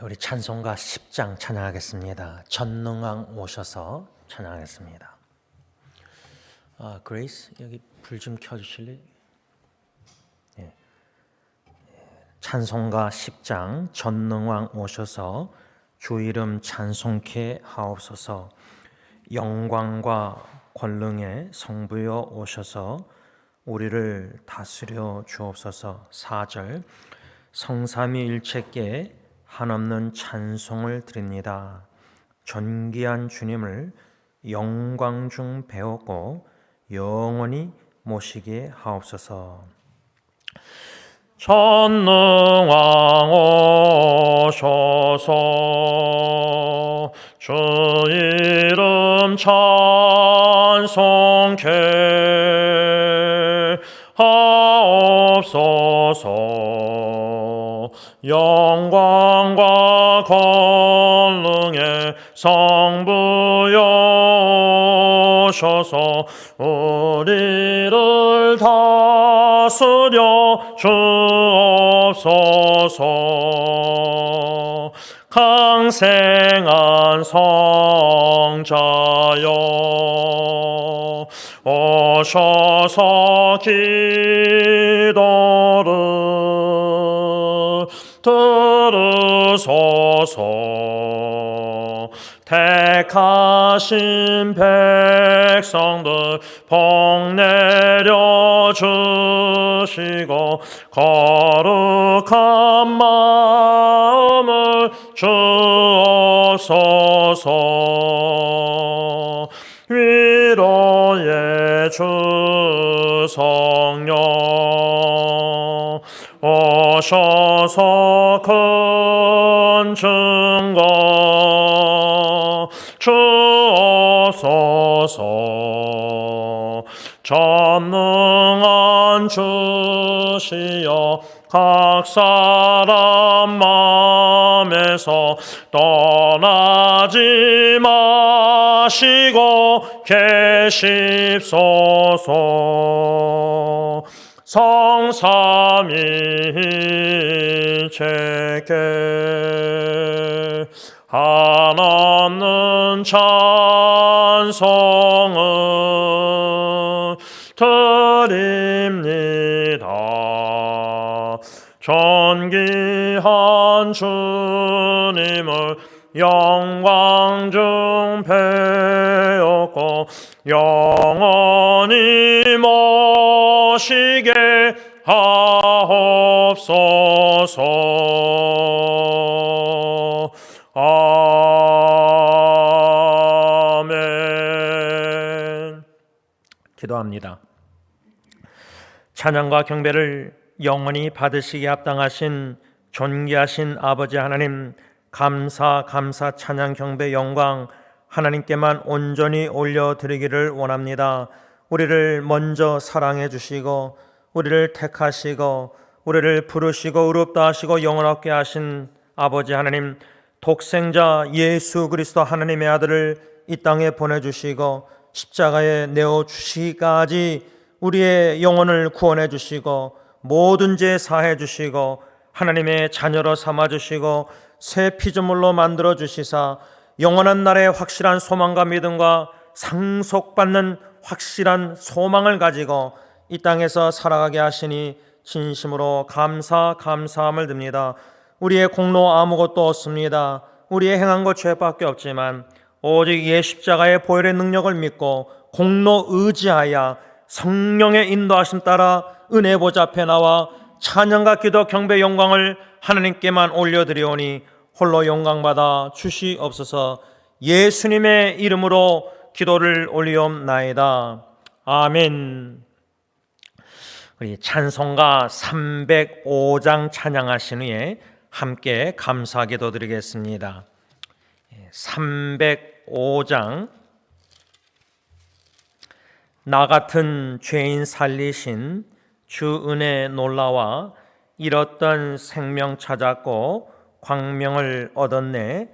우리 찬송가 10장 찬양하겠습니다. 전능왕 오셔서 찬양하겠습니다. 그레이스 여기 불 좀 켜주실래요? 예. 찬송가 10장 전능왕 오셔서 주 이름 찬송케 하옵소서. 영광과 권능의 성부여 오셔서 우리를 다스려 주옵소서. 4절 성삼위일체께 한없는 찬송을 드립니다. 존귀한 주님을 영광 중 배웠고 영원히 모시게 하옵소서. 전능왕 오셔서 주 이름 찬송케 하옵소서. 영광과 권능의 성부여 오셔서 우리를 다스려 주옵소서. 강생한 성자여 오셔서 기도를 들으소서. 택하신 백성들 복 내려 주시고 거룩한 마음을 주옵소서. 위로의 주 성령 오셔서 큰 증거 주옵소서. 전능한 주시여 각 사람 마음에서 떠나지 마시고 계십소서. 성삼위일체께 한없는 찬송을 드립니다. 존귀한 주님을 영광 중 배웠고 영원히 모시게 하옵소서. 아멘. 기도합니다. 찬양과 경배를 영원히 받으시기에 합당하신 존귀하신 아버지 하나님, 감사 찬양 경배 영광 하나님께만 온전히 올려드리기를 원합니다. 우리를 먼저 사랑해 주시고 우리를 택하시고 우리를 부르시고 의롭다 하시고 영원하게 하신 아버지 하나님, 독생자 예수 그리스도 하나님의 아들을 이 땅에 보내주시고 십자가에 내어주시기까지 우리의 영혼을 구원해 주시고 모든 죄 사해 주시고 하나님의 자녀로 삼아 주시고 새 피조물로 만들어 주시사 영원한 날의 확실한 소망과 믿음과 상속받는 확실한 소망을 가지고 이 땅에서 살아가게 하시니 진심으로 감사함을 드립니다. 우리의 공로 아무것도 없습니다. 우리의 행한 것 죄밖에 없지만 오직 예 십자가의 보혈의 능력을 믿고 공로 의지하여 성령의 인도하심 따라 은혜 보좌 앞에 나와 찬양과 기도 경배 영광을 하나님께만 올려드리오니 홀로 영광받아 주시옵소서. 예수님의 이름으로 기도를 올리옵나이다. 아멘. 우리 찬송가 305장 찬양하신 후에 함께 감사 기도 드리겠습니다. 305장 나 같은 죄인 살리신 주 은혜 놀라와 잃었던 생명 찾았고 광명을 얻었네.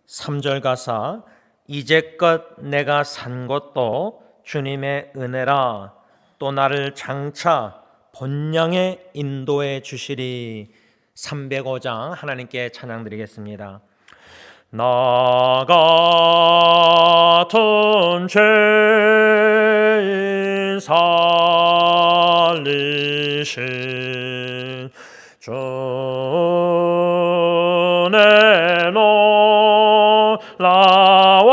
3절 가사 이제껏 내가 산 것도 주님의 은혜라 또 나를 장차 본향에 인도해 주시리. 305장 하나님께 찬양 드리겠습니다. 나 같은 죄인 살리신 주의 놀라와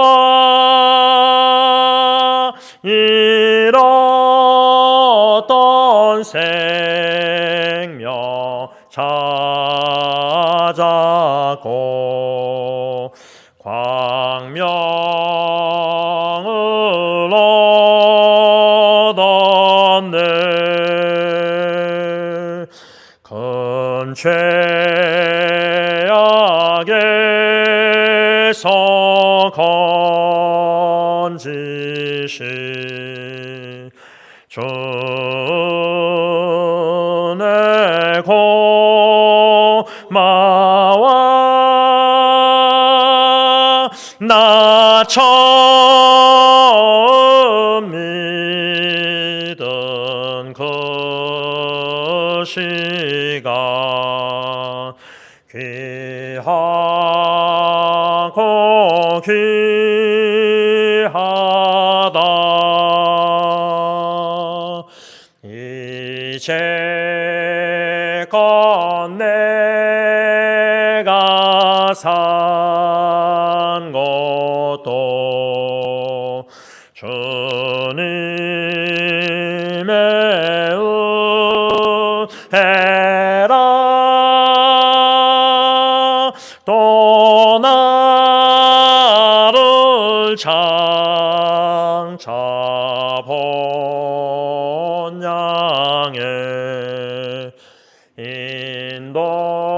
잃었던 생명 찾았고 광명을 얻었네. 큰 죄악에서 건지신 주의 고마워. 나 처음 믿은 그 시간 귀하고 귀하다. 이제껏 내가 산 것도 주님의 은혜라. 또 나를 장차 본 양에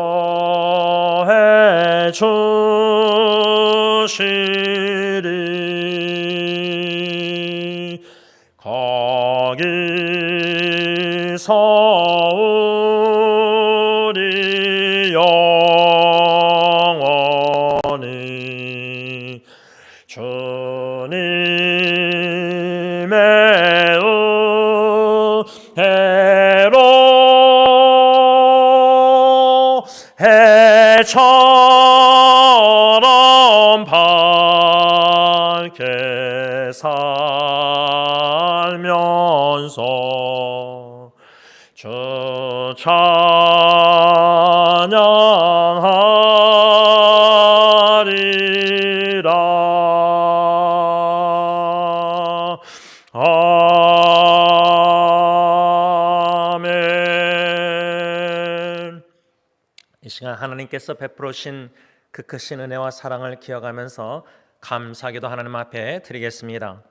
인도해 주시리. 거기서 우리 영원히 주님의 은혜로 해처럼 밝게 살면서 주 찬양하리라. 아멘. 이 시간 하나님께서 베풀으신 그 크신 은혜와 사랑을 기억하면서 감사기도 하나님 앞에 드리겠습니다.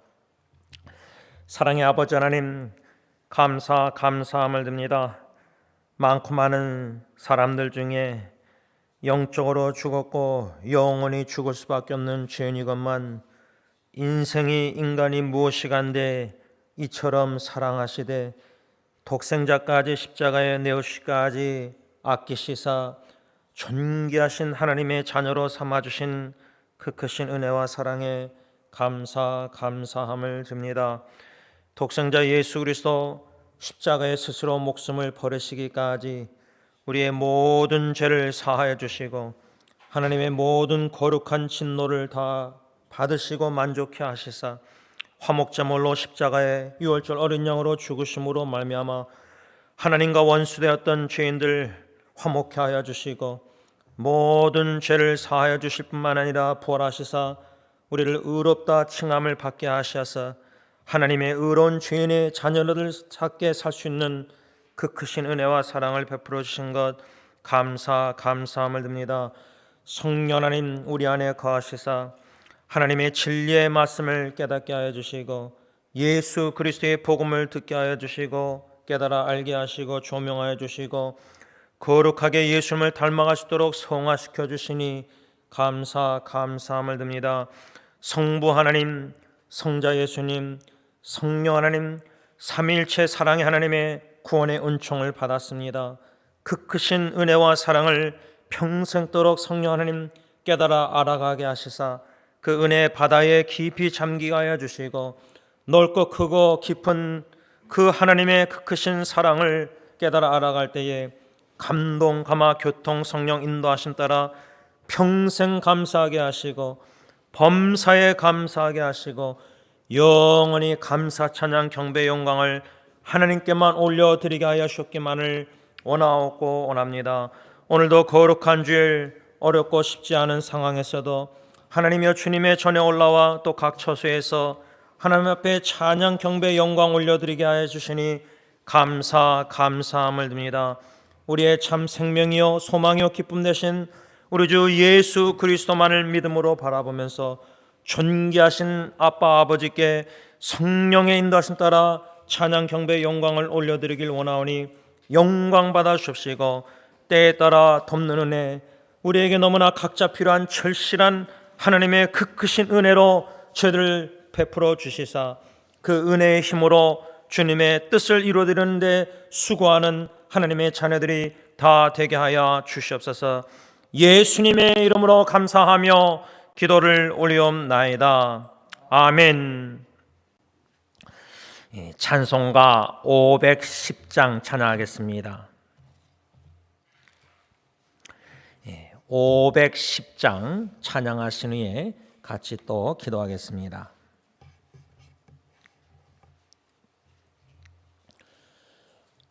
사랑의 아버지 하나님, 감사함을 듭니다. 많고 많은 사람들 중에 영적으로 죽었고 영원히 죽을 수밖에 없는 죄인이건만 인간이 무엇이간데 이처럼 사랑하시되 독생자까지 십자가에 내어주시기까지 아끼시사 존귀하신 하나님의 자녀로 삼아주신 그 크신 은혜와 사랑에 감사함을 듭니다. 독생자 예수 그리스도 십자가에 스스로 목숨을 버리시기까지 우리의 모든 죄를 사하여 주시고 하나님의 모든 거룩한 진노를 다 받으시고 만족해 하시사 화목제물로 십자가에 유월절 어린 양으로 죽으심으로 말미암아 하나님과 원수되었던 죄인들 화목해 하여 주시고 모든 죄를 사하여 주실 뿐만 아니라 부활하시사 우리를 의롭다 칭함을 받게 하시어서 하나님의 의로운 죄인의 자녀를 찾게 살 수 있는 그 크신 은혜와 사랑을 베풀어 주신 것 감사함을 듭니다. 성령 하나님 우리 안에 거하시사 하나님의 진리의 말씀을 깨닫게 하여 주시고 예수 그리스도의 복음을 듣게 하여 주시고 깨달아 알게 하시고 조명하여 주시고 거룩하게 예수님을 닮아가시도록 성화시켜 주시니 감사함을 듭니다. 성부 하나님, 성자 예수님, 성령 하나님, 삼위일체 사랑의 하나님의 구원의 은총을 받았습니다. 그 크신 은혜와 사랑을 평생도록 성령 하나님 깨달아 알아가게 하시사 그 은혜의 바다에 깊이 잠기게 하여 주시고 넓고 크고 깊은 그 하나님의 그 크신 사랑을 깨달아 알아갈 때에 감동, 감화, 교통, 성령 인도하심 따라 평생 감사하게 하시고 범사에 감사하게 하시고 영원히 감사, 찬양, 경배, 영광을 하나님께만 올려드리게 하여 주옵기만을 원하옵고 원합니다. 오늘도 거룩한 주일, 어렵고 쉽지 않은 상황에서도 하나님이여 주님의 전에 올라와 또 각 처소에서 하나님 앞에 찬양, 경배, 영광 올려드리게 하여 주시니 감사함을 드립니다. 우리의 참 생명이요 소망이요 기쁨 되신 우리 주 예수 그리스도만을 믿음으로 바라보면서 존귀하신 아빠 아버지께 성령의 인도하심 따라 찬양, 경배, 영광을 올려드리길 원하오니 영광 받아 주옵시고 때에 따라 돕는 은혜, 우리에게 너무나 각자 필요한 절실한 하나님의 그 크신 은혜로 저희들을 베풀어 주시사 그 은혜의 힘으로 주님의 뜻을 이루어드리는데 수고하는 하나님의 자녀들이 다 되게 하여 주시옵소서. 예수님의 이름으로 감사하며 기도를 올리옵나이다. 아멘. 찬송가 510장 찬양하겠습니다. 510장 찬양하신 후에 같이 또 기도하겠습니다.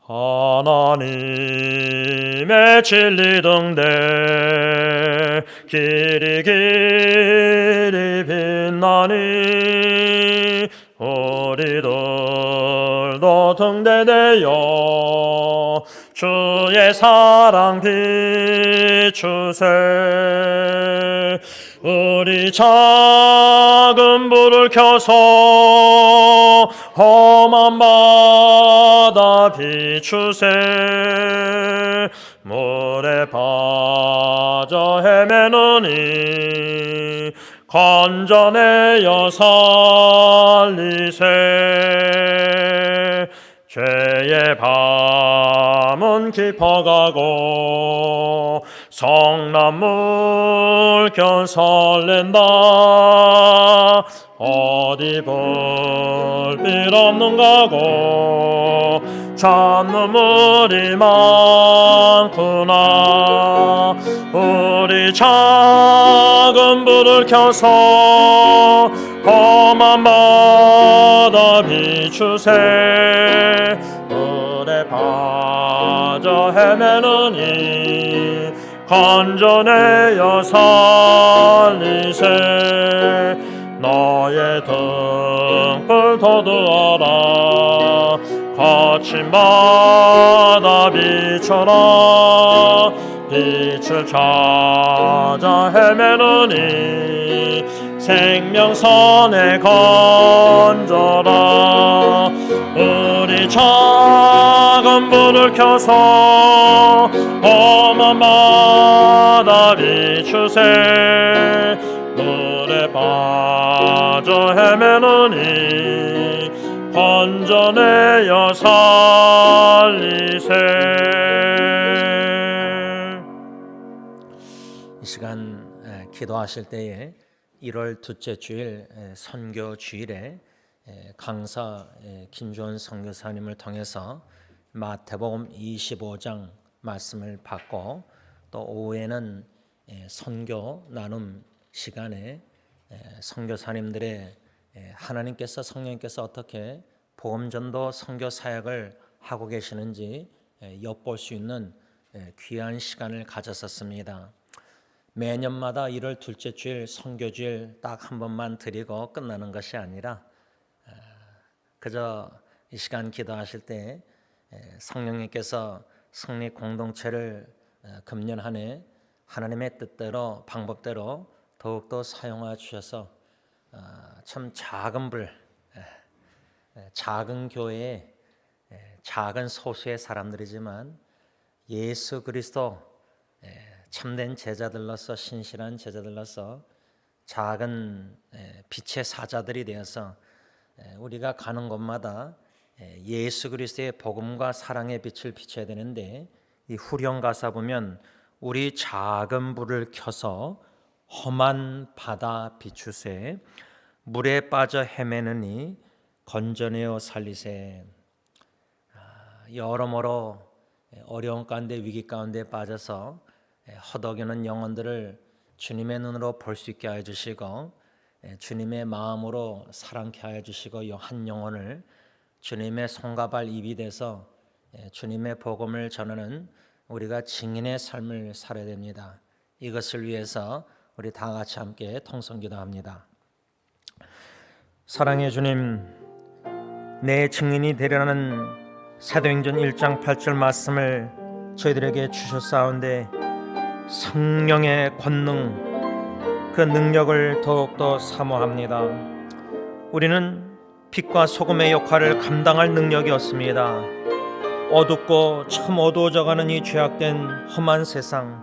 하나님의 진리 등대 길이 빛나니 우리들도 등대되어 주의 사랑 비추세. 우리 작은 불을 켜서 험한 바다 비추세. 물에 빠져 헤매느니 건져내어 살리세. 죄의 밤은 깊어가고 성난물결 설렌다. 어디 불빛 없는가고 잔눈물이 많구나. 우리 작은 불을 켜서 험한 바다 비추세. 물에 빠져 헤매느니 건져내어 살리세. 너의 등불 돋우어라. 거친 바다 비춰라. 빛을 찾아 헤매느니 생명선에 건져라. 우리 작은 불을 켜서 험한 바다 비추세. 물에 빠져 헤매느니 건져내어 살리세. 이 시간 기도하실 때에 1월 둘째 주일 선교 주일에 강사 김주원 선교사님을 통해서 마태복음 25장 말씀을 받고 또 오후에는 선교 나눔 시간에 선교사님들의 하나님께서 성령님께서 어떻게 복음전도 선교 사역을 하고 계시는지 엿볼 수 있는 귀한 시간을 가졌었습니다. 매년마다 1월 둘째 주일 선교주일 딱 한 번만 드리고 끝나는 것이 아니라 그저 이 시간 기도하실 때 성령님께서 성리 공동체를 금년 한 해 하나님의 뜻대로 방법대로 더욱더 사용하여 주셔서 참 작은 불, 작은 교회에 작은 소수의 사람들이지만 예수 그리스도 참된 제자들로서 신실한 제자들로서 작은 빛의 사자들이 되어서 우리가 가는 곳마다 예수 그리스도의 복음과 사랑의 빛을 비춰야 되는데 이 후령 가사 보면 우리 작은 불을 켜서 험한 바다 비추세. 물에 빠져 헤매느니 건져내어 살리세. 여러모로 어려운 가운데 위기 가운데 빠져서 허덕이는 영혼들을 주님의 눈으로 볼 수 있게 하여 주시고 주님의 마음으로 사랑케 하여 주시고 한 영혼을 주님의 손과 발 입이 돼서 주님의 복음을 전하는 우리가 증인의 삶을 살아야 됩니다. 이것을 위해서 우리 다 같이 함께 통성기도합니다. 사랑의 주님, 내 증인이 되려는 사도행전 1장 8절 말씀을 저희들에게 주셨사온데 성령의 권능, 그 능력을 더욱더 사모합니다. 우리는 빛과 소금의 역할을 감당할 능력이 없습니다. 어둡고 참 어두워져가는 이 죄악된 험한 세상,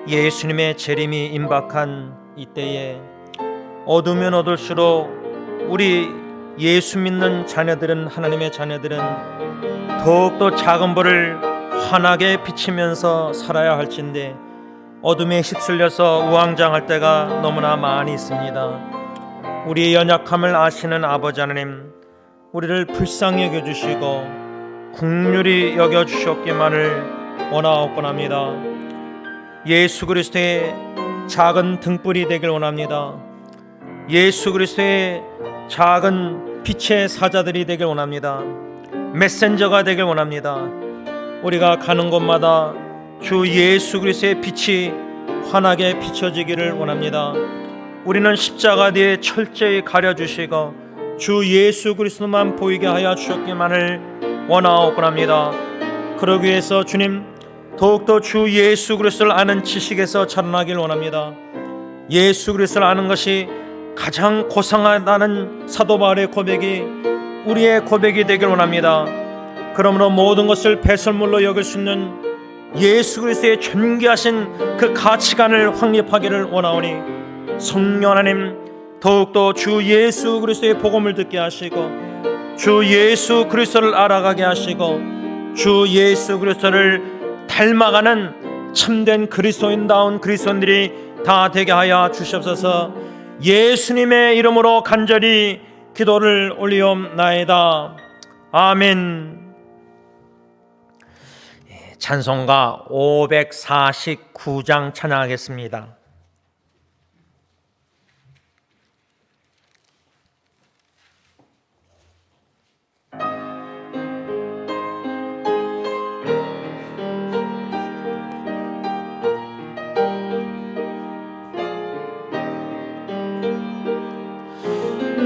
예수님의 재림이 임박한 이때에 어두우면 어둘수록 우리 예수 믿는 자녀들은, 하나님의 자녀들은 더욱더 작은 불을 환하게 비치면서 살아야 할진데 어둠에 휩쓸려서 우왕좌왕할 때가 너무나 많이 있습니다. 우리의 연약함을 아시는 아버지 하나님, 우리를 불쌍히 여겨주시고 긍휼히 여겨주셨기만을 원하옵곤합니다. 예수 그리스도의 작은 등불이 되길 원합니다. 예수 그리스도의 작은 빛의 사자들이 되길 원합니다. 메신저가 되길 원합니다. 우리가 가는 곳마다 주 예수 그리스도의 빛이 환하게 비춰지기를 원합니다. 우리는 십자가 뒤에 철저히 가려주시고 주 예수 그리스도만 보이게 하여 주셨기만을 원하옵곤합니다. 그러기 위해서 주님, 더욱더 주 예수 그리스도를 아는 지식에서 자라나길 원합니다. 예수 그리스도를 아는 것이 가장 고상하다는 사도 바울의 고백이 우리의 고백이 되길 원합니다. 그러므로 모든 것을 배설물로 여길 수 있는 예수 그리스도의 존귀하신 그 가치관을 확립하기를 원하오니 성령 하나님, 더욱더 주 예수 그리스도의 복음을 듣게 하시고 주 예수 그리스도를 알아가게 하시고 주 예수 그리스도를 닮아가는 참된 그리스도인다운 그리스도인들이 다 되게 하여 주시옵소서. 예수님의 이름으로 간절히 기도를 올리옵나이다. 아멘. 찬송가 549장 찬양하겠습니다.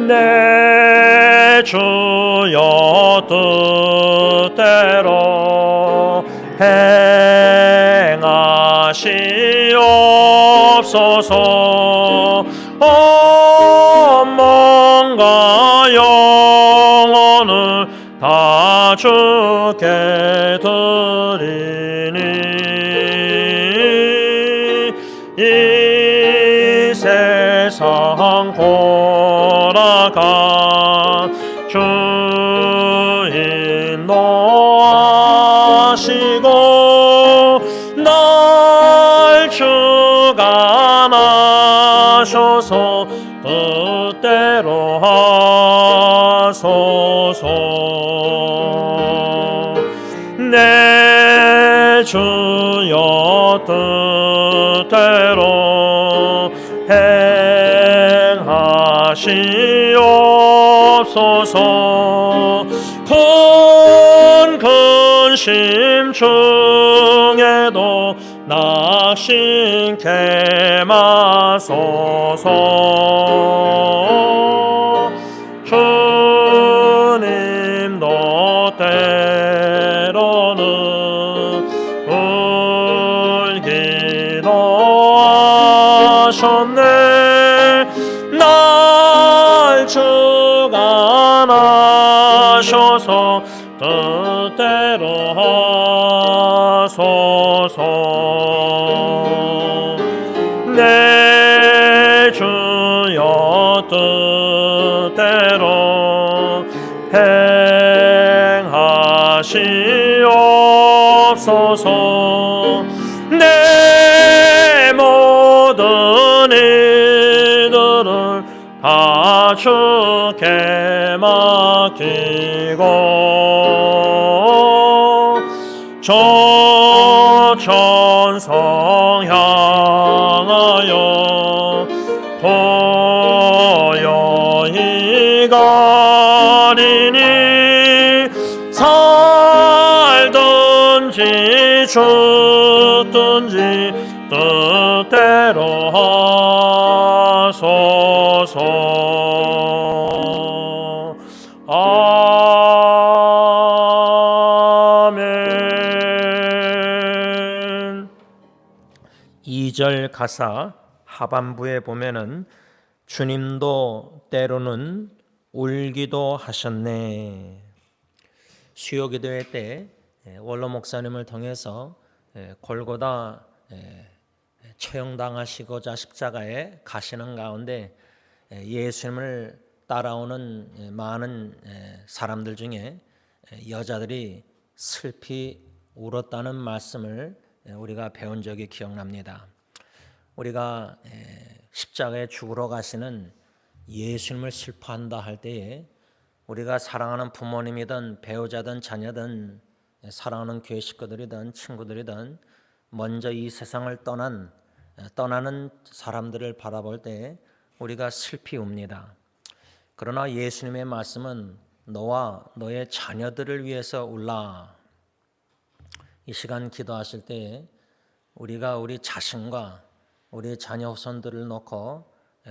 내 주여 뜻대로 행하시옵소서. 몸과 영혼을 다 주께 드리니 이 세상 돌아가 주인 노하시고 날 주관하셔서 뜻대로 하소서. 내 주여 뜻대로 행하시옵소서. 큰 근심 중에도 낙심케 마소서. 주님도 때로는 울기도 하셨네. 날 주관하셔서 뜻대로 하소서. 내 주여 뜻대로 행하시옵소서. 내 모든 일들을 다 주께 맡기고 저 천성 향하여 고요히 가리니 살든지 죽든지 뜻대로 하소서. 아멘. 2절 가사 하반부에 보면은 주님도 때로는 울기도 하셨네. 수요기도회 때 원로 목사님을 통해서 골고다 처형당하시고자 십자가에 가시는 가운데 예수님을 따라오는 많은 사람들 중에 여자들이 슬피 울었다는 말씀을 우리가 배운 적이 기억납니다. 우리가 십자가에 죽으러 가시는 예수님을 슬퍼한다 할 때에 우리가 사랑하는 부모님이든 배우자든 자녀든 사랑하는 교회 식구들이든 친구들이든 먼저 이 세상을 떠나는 사람들을 바라볼 때 우리가 슬피 웁니다. 그러나 예수님의 말씀은 너와 너의 자녀들을 위해서 울라. 이 시간 기도하실 때 우리가 우리 자신과 우리 자녀 후손들을 놓고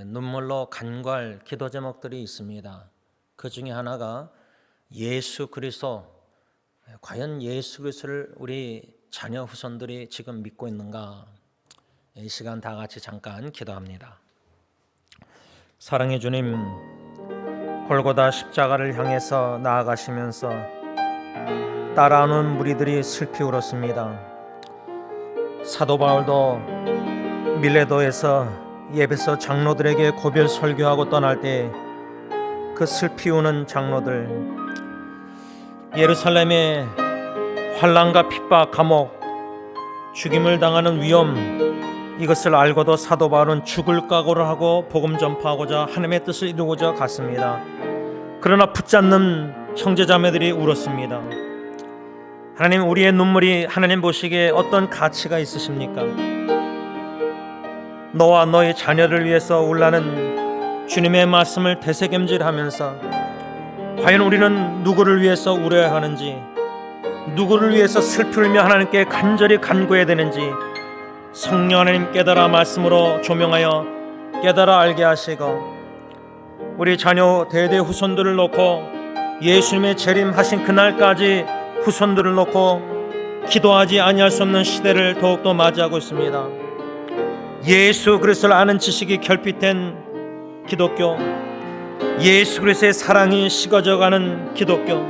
눈물로 간구할 기도 제목들이 있습니다. 그 중에 하나가 예수 그리스도, 과연 예수 그리스도를 우리 자녀 후손들이 지금 믿고 있는가? 이 시간 다 같이 잠깐 기도합니다. 사랑의 주님, 골고다 십자가를 향해서 나아가시면서 따라오는 무리들이 슬피 울었습니다. 사도 바울도 밀레도에서 예배소 장로들에게 고별 설교하고 떠날 때 그 슬피 우는 장로들, 예루살렘의 환난과 핍박, 감옥, 죽임을 당하는 위험, 이것을 알고도 사도 바울은 죽을 각오를 하고 복음 전파하고자 하나님의 뜻을 이루고자 갔습니다. 그러나 붙잡는 형제자매들이 울었습니다. 하나님, 우리의 눈물이 하나님 보시기에 어떤 가치가 있으십니까? 너와 너의 자녀를 위해서 울라는 주님의 말씀을 되새김질하면서 과연 우리는 누구를 위해서 울어야 하는지, 누구를 위해서 슬피 울며 하나님께 간절히 간구해야 되는지 성령 하나님 깨달아 말씀으로 조명하여 깨달아 알게 하시고, 우리 자녀 대대 후손들을 놓고 예수님의 재림하신 그날까지 후손들을 놓고 기도하지 아니할 수 없는 시대를 더욱더 맞이하고 있습니다. 예수 그리스도를 아는 지식이 결핍된 기독교, 예수 그리스도의 사랑이 식어져가는 기독교,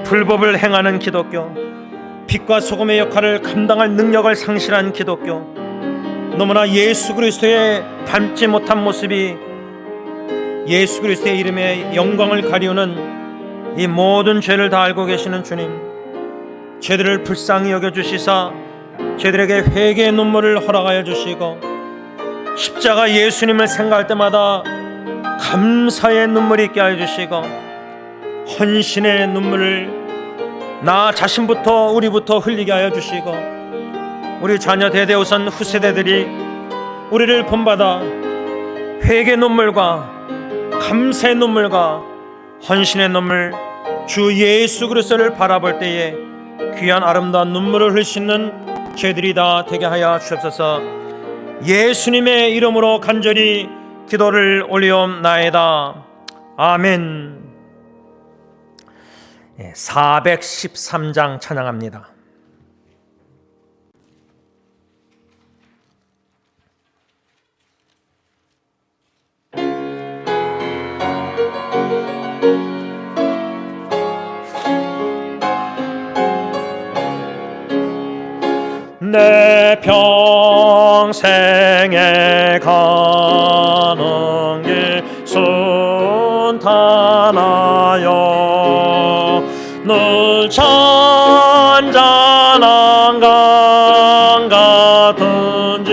불법을 행하는 기독교, 빛과 소금의 역할을 감당할 능력을 상실한 기독교, 너무나 예수 그리스도의 닮지 못한 모습이 예수 그리스도의 이름의 영광을 가리우는 이 모든 죄를 다 알고 계시는 주님, 죄들을 불쌍히 여겨주시사 죄들에게 회개의 눈물을 허락하여 주시고, 십자가 예수님을 생각할 때마다 감사의 눈물이 있게 하여 주시고, 헌신의 눈물을 나 자신부터 우리부터 흘리게 하여 주시고, 우리 자녀 대대우선 후세대들이 우리를 본받아 회개 눈물과 감사의 눈물과 헌신의 눈물, 주 예수 그리스도를 바라볼 때에 귀한 아름다운 눈물을 흘릴 수 있는 죄들이 다 되게 하여 주옵소서. 예수님의 이름으로 간절히 기도를 올리옵나이다. 아멘. 413장 찬양합니다. 내 평생에 가는 길 순탄하여 늘 잔잔한 강 같은지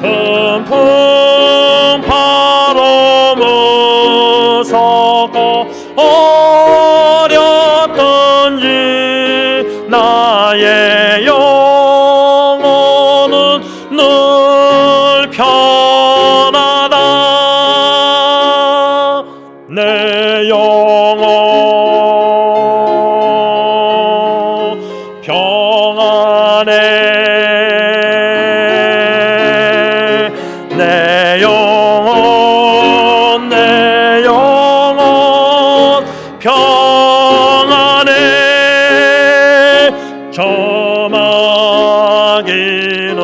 금풍 바로 무섭고 어렵던지 자기는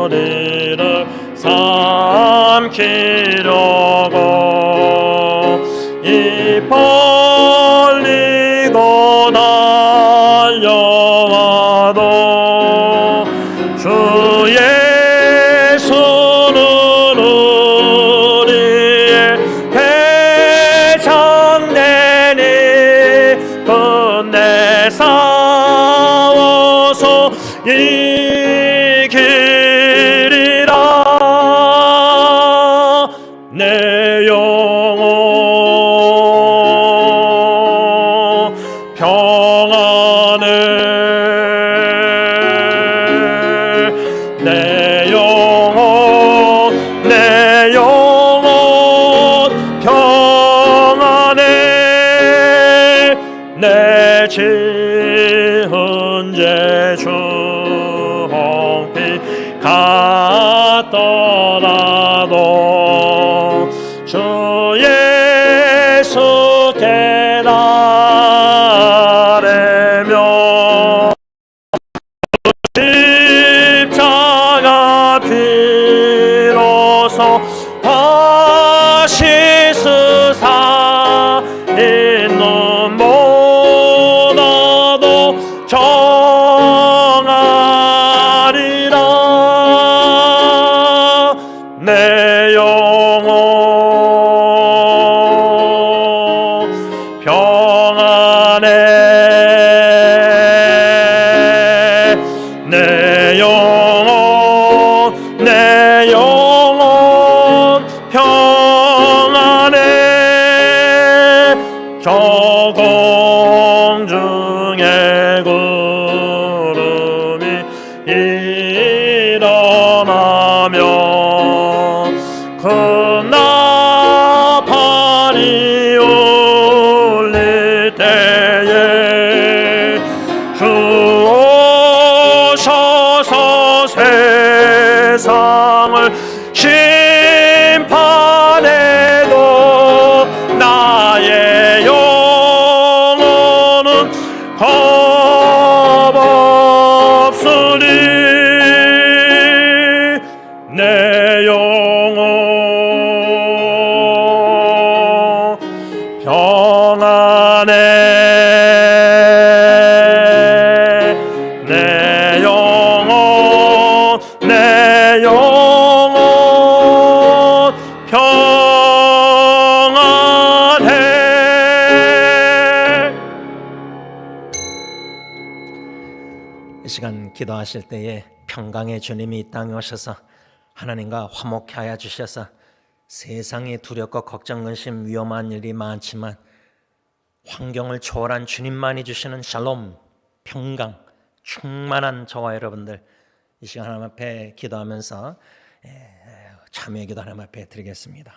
우리를 삼키려고 입 벌리고 달려와도 주 예수는 우리의 대장내니 끝내 싸워서 이기리라. 내 영혼 평안해. 내 영혼 평안해. 내 지은 죄 주홍빛 같더라도 주 예수께 나르며 십자가 비로소 다시 쓰사 있는 보다도 정하리라. 내 영혼 평안해. 내 영혼 평안해. 저 공중에 구름이 일어나며 큰 나팔이 울릴 때에 주 오셔서 세상을 심판해도 나의 영혼은 겁없으리. 내 영혼 평안해. 내 영혼 평안해. 이 시간 기도하실 때에 평강의 주님이 이 땅에 오셔서 하나님과 화목케 하여 주셔서 세상의 두렵고 걱정, 근심, 위험한 일이 많지만 환경을 초월한 주님만이 주시는 샬롬, 평강, 충만한 저와 여러분들 이 시간 하나님 앞에 기도하면서 참여의 기도 하나님 앞에 드리겠습니다.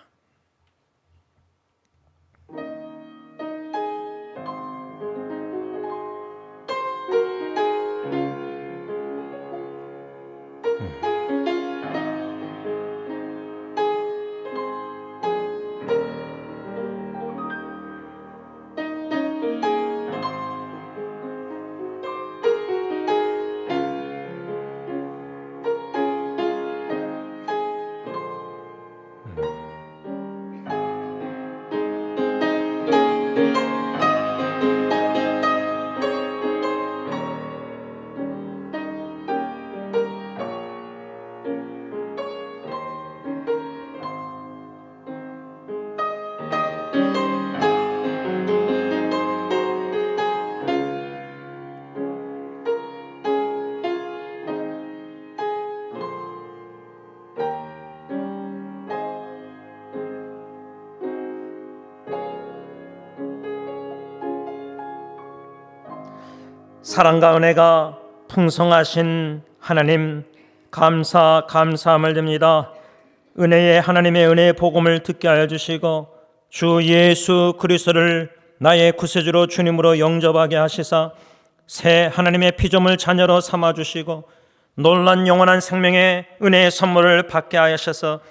사랑과 은혜가 풍성하신 하나님 감사함을 드립니다. 은혜의 하나님의 은혜의 복음을 듣게 하여 주시고 주 예수 그리스도를 나의 구세주로 주님으로 영접하게 하시사 새 하나님의 피조물 자녀로 삼아주시고 놀란 영원한 생명의 은혜의 선물을 받게 하셔서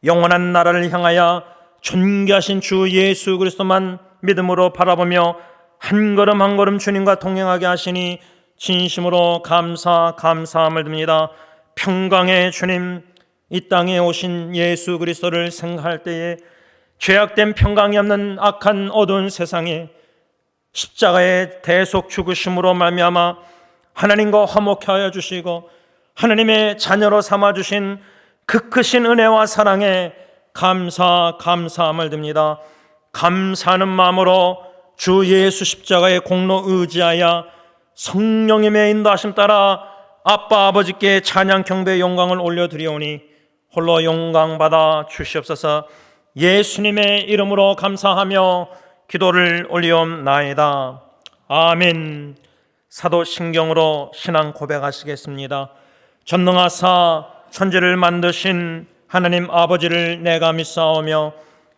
영원한 나라를 향하여 존귀하신 주 예수 그리스도만 믿음으로 바라보며 한 걸음 한 걸음 주님과 동행하게 하시니 진심으로 감사함을 드립니다. 평강의 주님, 이 땅에 오신 예수 그리스도를 생각할 때에 죄악된 평강이 없는 악한 어두운 세상에 십자가의 대속 죽으심으로 말미암아 하나님과 화목케 하여 주시고 하나님의 자녀로 삼아 주신 그 크신 은혜와 사랑에 감사함을 드립니다. 감사하는 마음으로 주 예수 십자가의 공로 의지하여 성령님의 인도하심 따라 아빠 아버지께 찬양 경배 영광을 올려드리오니 홀로 영광받아 주시옵소서. 예수님의 이름으로 감사하며 기도를 올리옵나이다. 아멘. 사도신경으로 신앙 고백하시겠습니다. 전능하사 천지를 만드신 하나님 아버지를 내가 믿사오며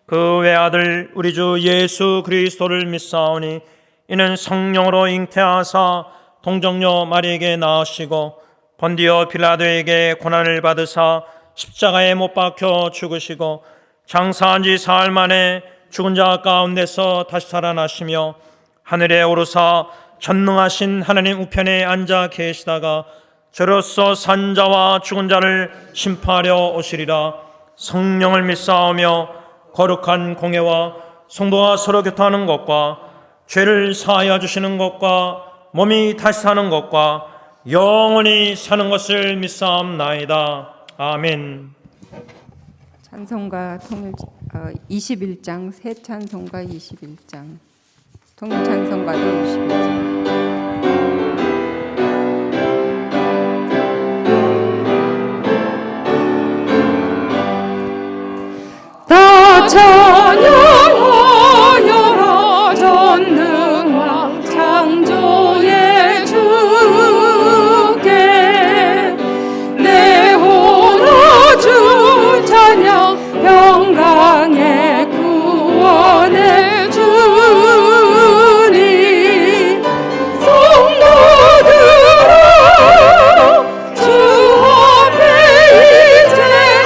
그 외아들 우리 주 예수 그리스도를 믿사오니 이는 성령으로 잉태하사 동정녀 마리에게 낳으시고 본디오 빌라도에게 고난을 받으사 십자가에 못 박혀 죽으시고 장사한 지 사흘 만에 죽은 자 가운데서 다시 살아나시며 하늘에 오르사 전능하신 하나님 우편에 앉아 계시다가 저로서 산 자와 죽은 자를 심판하려 오시리라. 성령을 믿사오며 거룩한 공예와 성도가 서로 교통하는 것과 죄를 사하여 주시는 것과 몸이 다시 사는 것과 영원히 사는 것을 믿사옵나이다. 아멘. 찬송가 21장 새 찬송가 21장 통일 찬송가도 21장 다 찬양하여라 전능왕 창조의 주께 내 호로 주 찬양 평강의 구원의 주님 성도들아 주 앞에 이제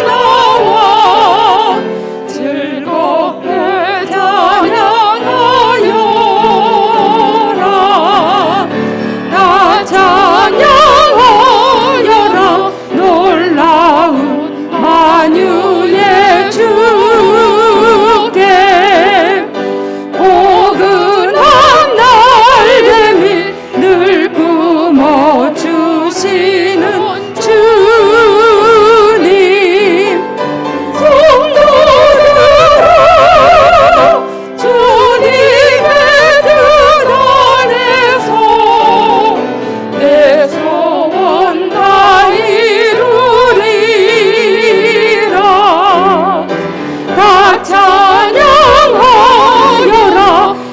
나와 즐겁게 찬양하여라 나 찬양하여라 놀라운 만유의 주께 포근한 날개미 늘 품어주시는 주님 성도들아 주님의 뜻 안에서 내 소원 다 이루리라 다 찬양하여라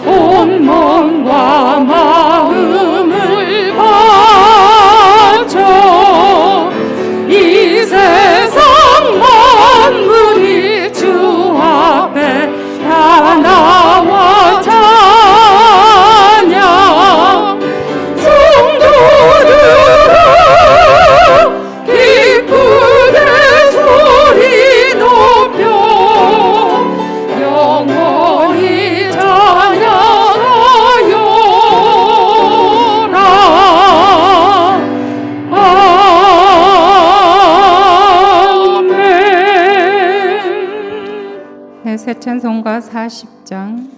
온몸과 마음을 바쳐 이 세상 만물이 주 앞에 다 나와 찬양 성도들아 기쁘게 소리 높여 영원히 찬양하여라 아멘. 네, 새 찬송가 40장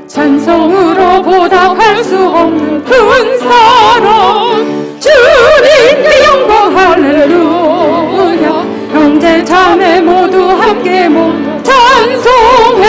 찬송으로 보답할 수 없는 큰 사랑 주님께 영광 할렐루야 형제 자매 모두 함께 모두 찬송해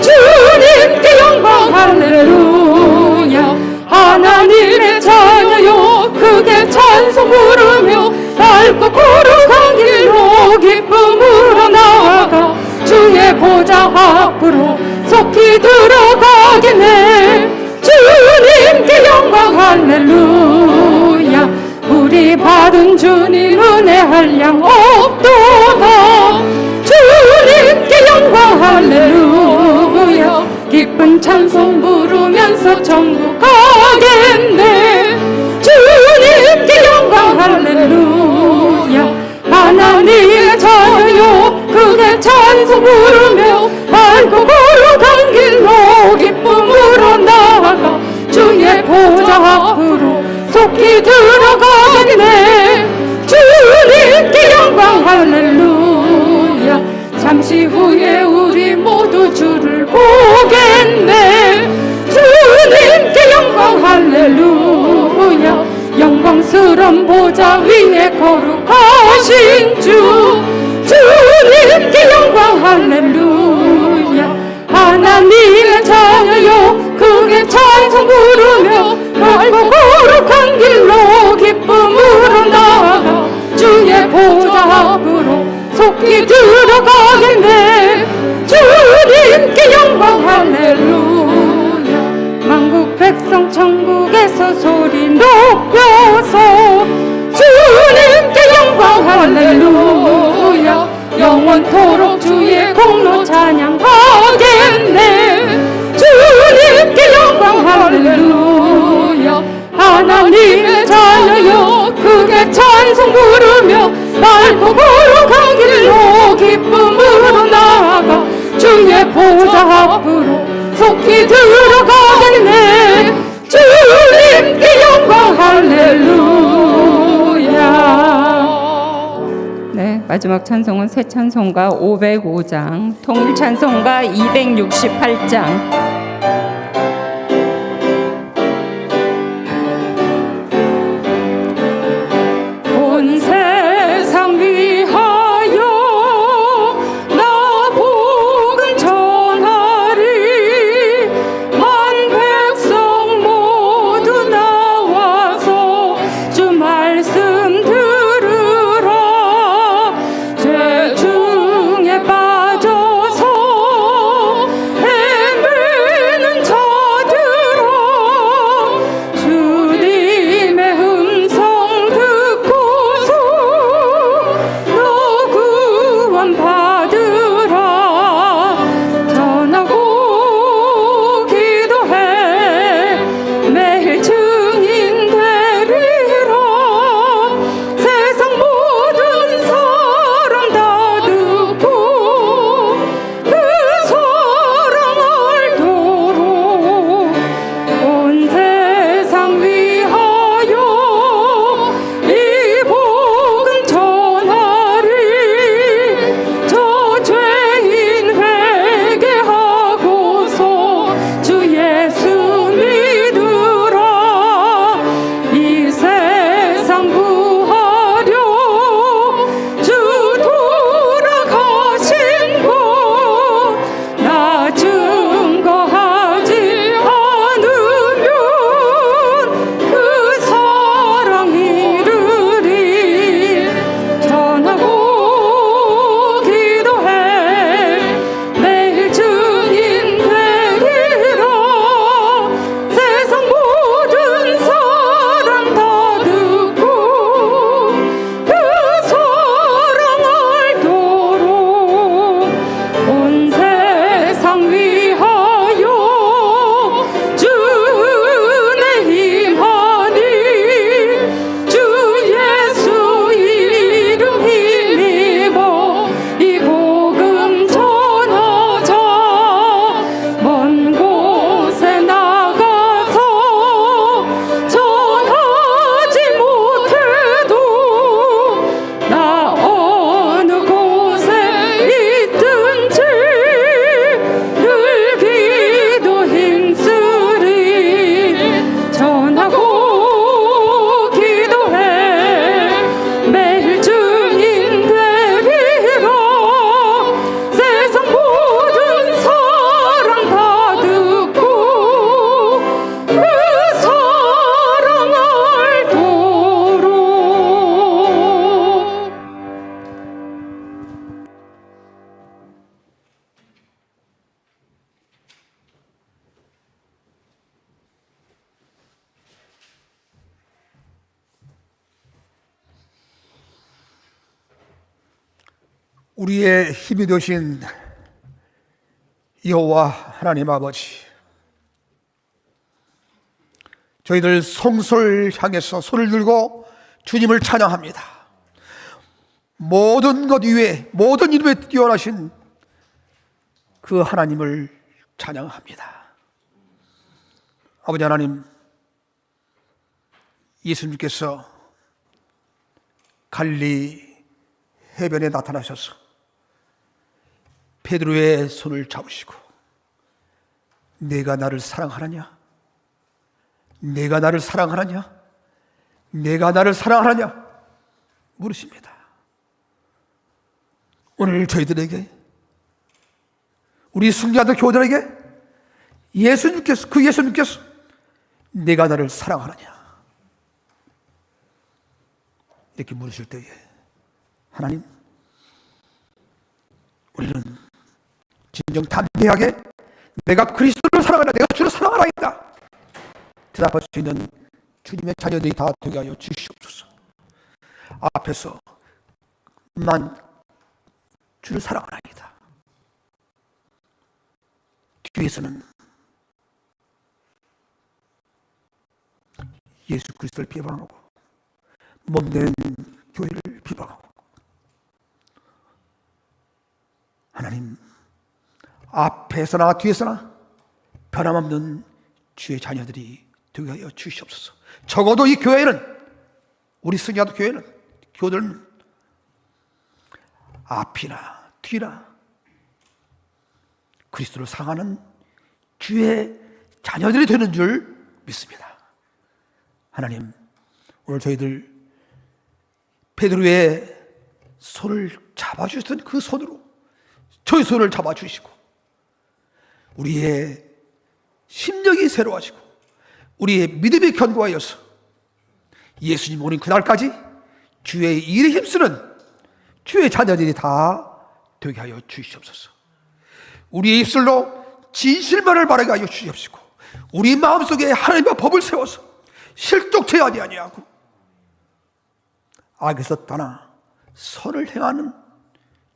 주님께 영광 할렐루야 하나님의 자녀요 크게 찬송 부르며 밝고 거룩한 길로 기쁨으로 나아가 주의 보좌 앞으로 속히 들어가겠네 주님께 영광 할렐루야 우리 받은 주님 은혜 한량 없도다 주님께 영광 할렐루야 기쁜 찬송 부르면서 천국 가겠네 주님께 영광 할렐루야 하나님의 자녀요 크게 찬송 찬송 부르며 맑고 거룩한 길로 기쁨으로 나아가 주의 보좌 앞으로 속히 들어가겠네. 주님께 영광 할렐루야. 잠시 후에 우리 모두 주를 보겠네. 주님께 영광 할렐루야. 영광스런 보좌 위에 거룩하신 주, 주님께 영광 할렐루야. 하나님의 자녀여 크게 찬송 부르며 맑고 거룩한 길로 기쁨으로 나아가 주의 보좌 앞으로 속히 들어가겠네. 주님께 영광 할렐루야. 만국 백성 천국에서 소리 높여서 주님께 영광 할렐루야. 영원토록 주의 공로 찬양하겠네. 주님께 영광 할렐루야. 하나님의 자녀여 크게 찬송 부르며 맑고 거룩한 길로 기쁨으로 나아가 주의 보좌 앞으로 속히 들어가겠네. 주님께 영광 할렐루야. 네, 마지막 찬송은 새 찬송가 505장, 통일 찬송가 268장. 온 세상 위하여 나 복음 전하리. 만 백성 모두 나와서 주 말씀 들으라. 죄 중에 빠져서 헤매는 자들아, 주님의 음성 듣고서 너 구원 받으라. 전하고 기도해 매일 증인 되리라. 세상 모든 사람 다 듣고 그 사랑 알도록 온 세상 위하여 이 복음 전하리. 저 죄인 회개하고서 주 예수 믿으라. 이 세상 구하려 주 돌아가신 곳 나 증거하지 않으면 그 사랑 이르리. 전하고 기도해 매일 증인 되리라. 세상 모든 사람 다 듣고 그 사랑 알도록 온 세상 위하여 주의 힘하니. 주 예수 이름 힘입어 이 복음 전하자. 먼 곳에 나가서 전하지 못해도 나 어느 곳에 있든지 늘 기도 힘쓰리. 전하고 기도해 매일 증인 되리라. 세상 모든 사람 다 듣고 그 사랑 알도록. 우리의 힘이 되신 여호와 하나님 아버지, 저희들 성소를 향해서 손을 들고 주님을 찬양합니다. 모든 것 위에, 모든 이름에 뛰어나신 그 하나님을 찬양합니다. 아버지 하나님, 예수님께서 갈릴리 해변에 나타나셔서 베드로의 손을 잡으시고 내가 나를 사랑하느냐? 내가 나를 사랑하느냐? 내가 나를 사랑하느냐? 물으십니다. 오늘 저희들에게, 우리 승리하던 교우들에게 예수님께서, 그 예수님께서 내가 나를 사랑하느냐? 이렇게 물으실 때에 하나님, 우리는 진정 담대하게 내가 그리스도를 사랑하라, 내가 주를 사랑하라이다 대답할 수 있는 주님의 자녀들이 다 되게 하여 주시옵소서. 앞에서 난 주를 사랑하나이다, 뒤에서는 예수 그리스도를 비방하고 몸된 교회를 비방하고, 하나님, 앞에서나 뒤에서나 변함없는 주의 자녀들이 되게 하여 주시옵소서. 적어도 이 교회는, 우리 승리하던 교회는, 교들은 앞이나 뒤나 그리스도를 사랑하는 주의 자녀들이 되는 줄 믿습니다. 하나님, 오늘 저희들 베드로의 손을 잡아주셨던 그 손으로 저희 손을 잡아주시고 우리의 심령이 새로워지고 우리의 믿음이 견고하여서 예수님 오는 그날까지 주의 일에 힘쓰는 주의 자녀들이 다 되게 하여 주시옵소서. 우리의 입술로 진실만을 말하게 하여 주시옵시고 우리 마음속에 하나님의 법을 세워서 실족되어 아니하고 악에서 떠나 선을 행하는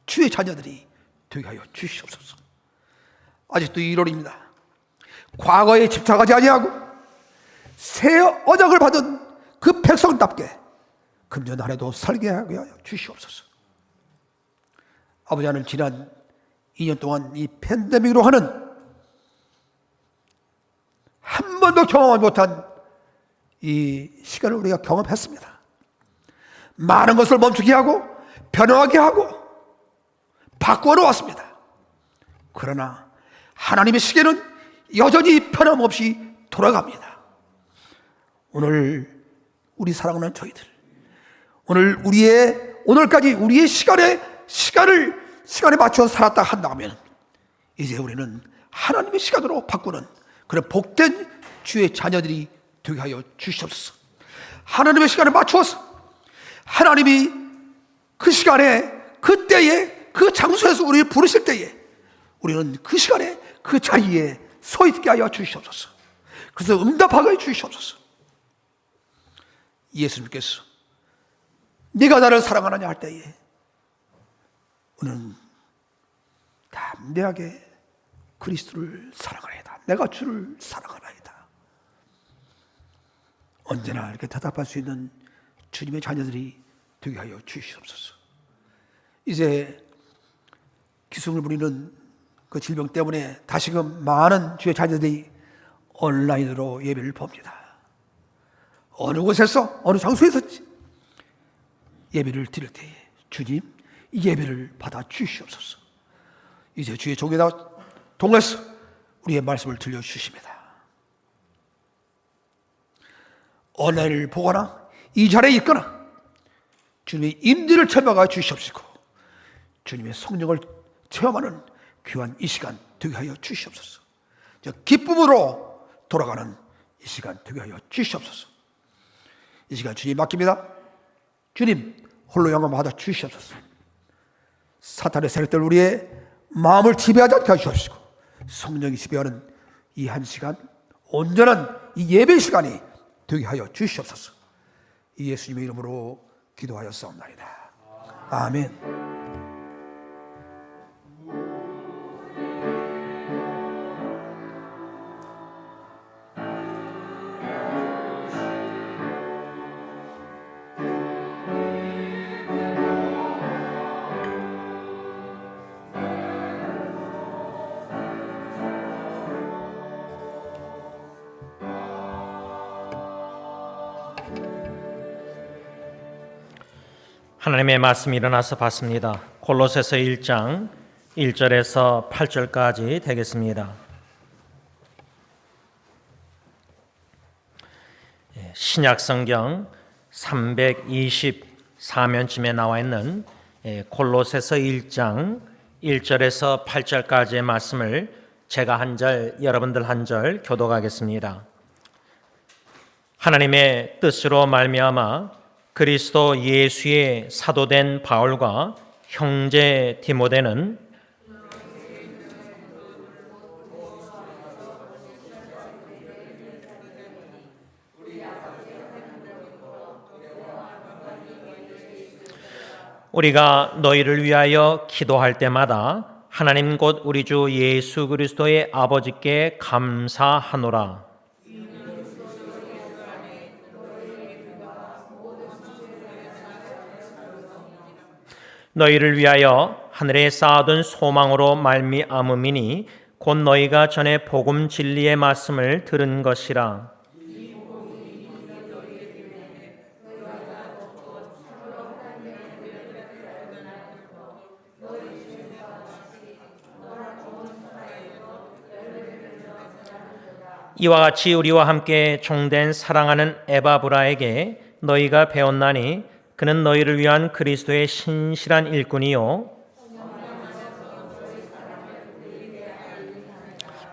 주의 자녀들이 되게 하여 주시옵소서. 아직도 1월입니다. 과거에 집착하지 아니하고 새 언약을 받은 그 백성답게 금년 한 해도 살게 하여 주시옵소서. 아버지 하나님, 지난 2년 동안 이 팬데믹으로 하는 한 번도 경험하지 못한 이 시간을 우리가 경험했습니다. 많은 것을 멈추게 하고 변화하게 하고 바꾸어 왔습니다. 그러나 하나님의 시계는 여전히 변함없이 돌아갑니다. 오늘 우리 사랑하는 저희들, 오늘까지 우리의 시간에 맞춰 살았다 한다면 이제 우리는 하나님의 시간으로 바꾸는 그런 복된 주의 자녀들이 되게 하여 주시옵소서. 하나님의 시간에 맞추어서 하나님이 그 시간에, 그 때에, 그 장소에서 우리를 부르실 때에 우리는 그 시간에 그 자리에 서 있게 하여 주시옵소서. 그래서 응답하게 주시옵소서. 예수님께서 네가 나를 사랑하느냐 할 때에 우리는 담대하게 그리스도를 사랑하나이다, 내가 주를 사랑하나이다, 언제나 이렇게 대답할 수 있는 주님의 자녀들이 되게 하여 주시옵소서. 이제 기승을 부리는 그 질병 때문에 다시금 많은 주의 자녀들이 온라인으로 예배를 봅니다. 어느 곳에서 어느 장소에서 예배를 드릴 때에 주님, 이 예배를 받아 주시옵소서. 이제 주의 종에다 통해서 우리의 말씀을 들려주십니다. 온라인을 보거나 이 자리에 있거나 주님의 임재를 체험하여 주시옵시고 주님의 성령을 체험하는 귀한 이 시간 되게 하여 주시옵소서. 기쁨으로 돌아가는 이 시간 되게 하여 주시옵소서. 이 시간 주님 맡깁니다. 주님 홀로 영광 받아 주시옵소서. 사탄의 세력들 우리의 마음을 지배하지 않게 하시옵시고 성령이 지배하는 이 한 시간, 온전한 이 예배 시간이 되게 하여 주시옵소서. 이 예수님의 이름으로 기도하였사옵나이다. 아멘. 하나님의 말씀이 일어나서 봤습니다. 골로새서 1장 1절에서 8절까지 되겠습니다. 신약성경 324면쯤에 나와 있는 골로새서 1장 1절에서 8절까지의 말씀을 제가 한 절, 여러분들 한 절 교독하겠습니다. 하나님의 뜻으로 말미암아 그리스도 예수의 사도된 바울과 형제 디모데는 우리가 너희를 위하여 기도할 때마다 하나님 곧 우리 주 예수 그리스도의 아버지께 감사하노라. 너희를 위하여 하늘에 쌓아둔 소망으로 말미암음이니 곧 너희가 전에 복음 진리의 말씀을 들은 것이라. 이와 같이 우리와 함께 종된 사랑하는 에바브라에게 너희가 배웠나니 그는 너희를 위한 그리스도의 신실한 일꾼이요.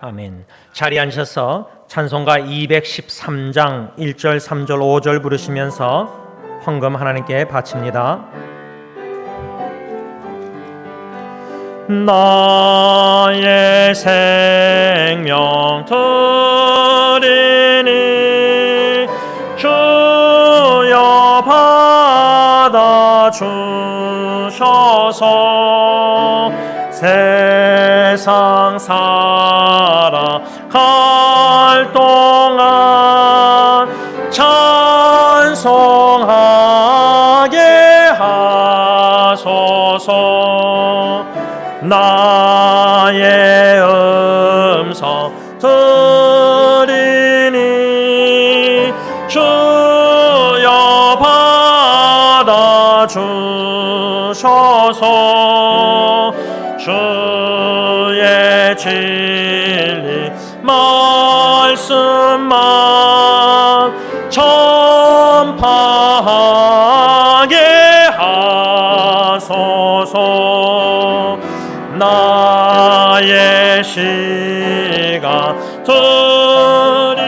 아멘. 자리에 앉으셔서 찬송가 213장 1절, 3절, 5절 부르시면서 헌금 하나님께 바칩니다. 나의 생명 드리니 주여 받아 주셔서 세상 살아갈 동안 찬송하게 하소서. 나의 음성 들으니 주여 받아 주셔서 주의 진리 말씀만 전파하게 하소서. 나의 시가 들이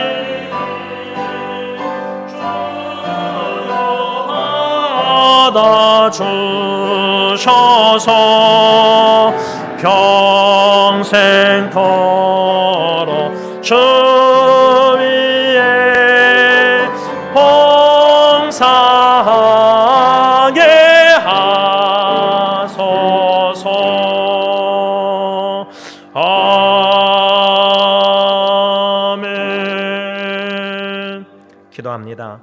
주여 받아 주셔서 평생토록 주 위에 봉사하게 하소서. 아멘. 기도합니다.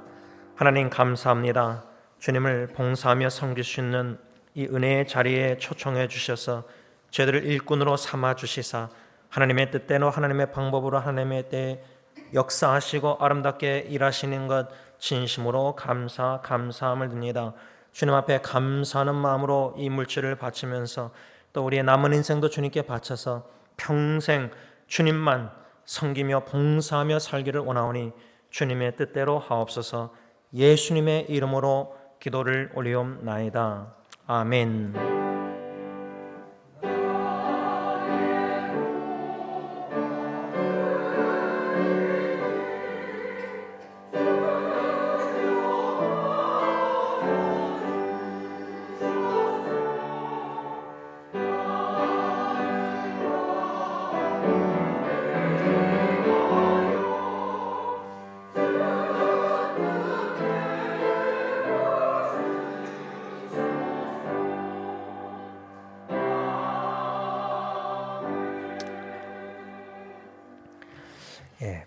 하나님 감사합니다. 주님을 봉사하며 섬길 수 있는 이 은혜의 자리에 초청해 주셔서 저희들을 일꾼으로 삼아 주시사 하나님의 뜻대로 하나님의 방법으로 하나님의 때에 역사하시고 아름답게 일하시는 것 진심으로 감사함을 드립니다. 주님 앞에 감사하는 마음으로 이 물질을 바치면서 또 우리의 남은 인생도 주님께 바쳐서 평생 주님만 섬기며 봉사하며 살기를 원하오니 주님의 뜻대로 하옵소서. 예수님의 이름으로 기도를 올리옵나이다. 아멘.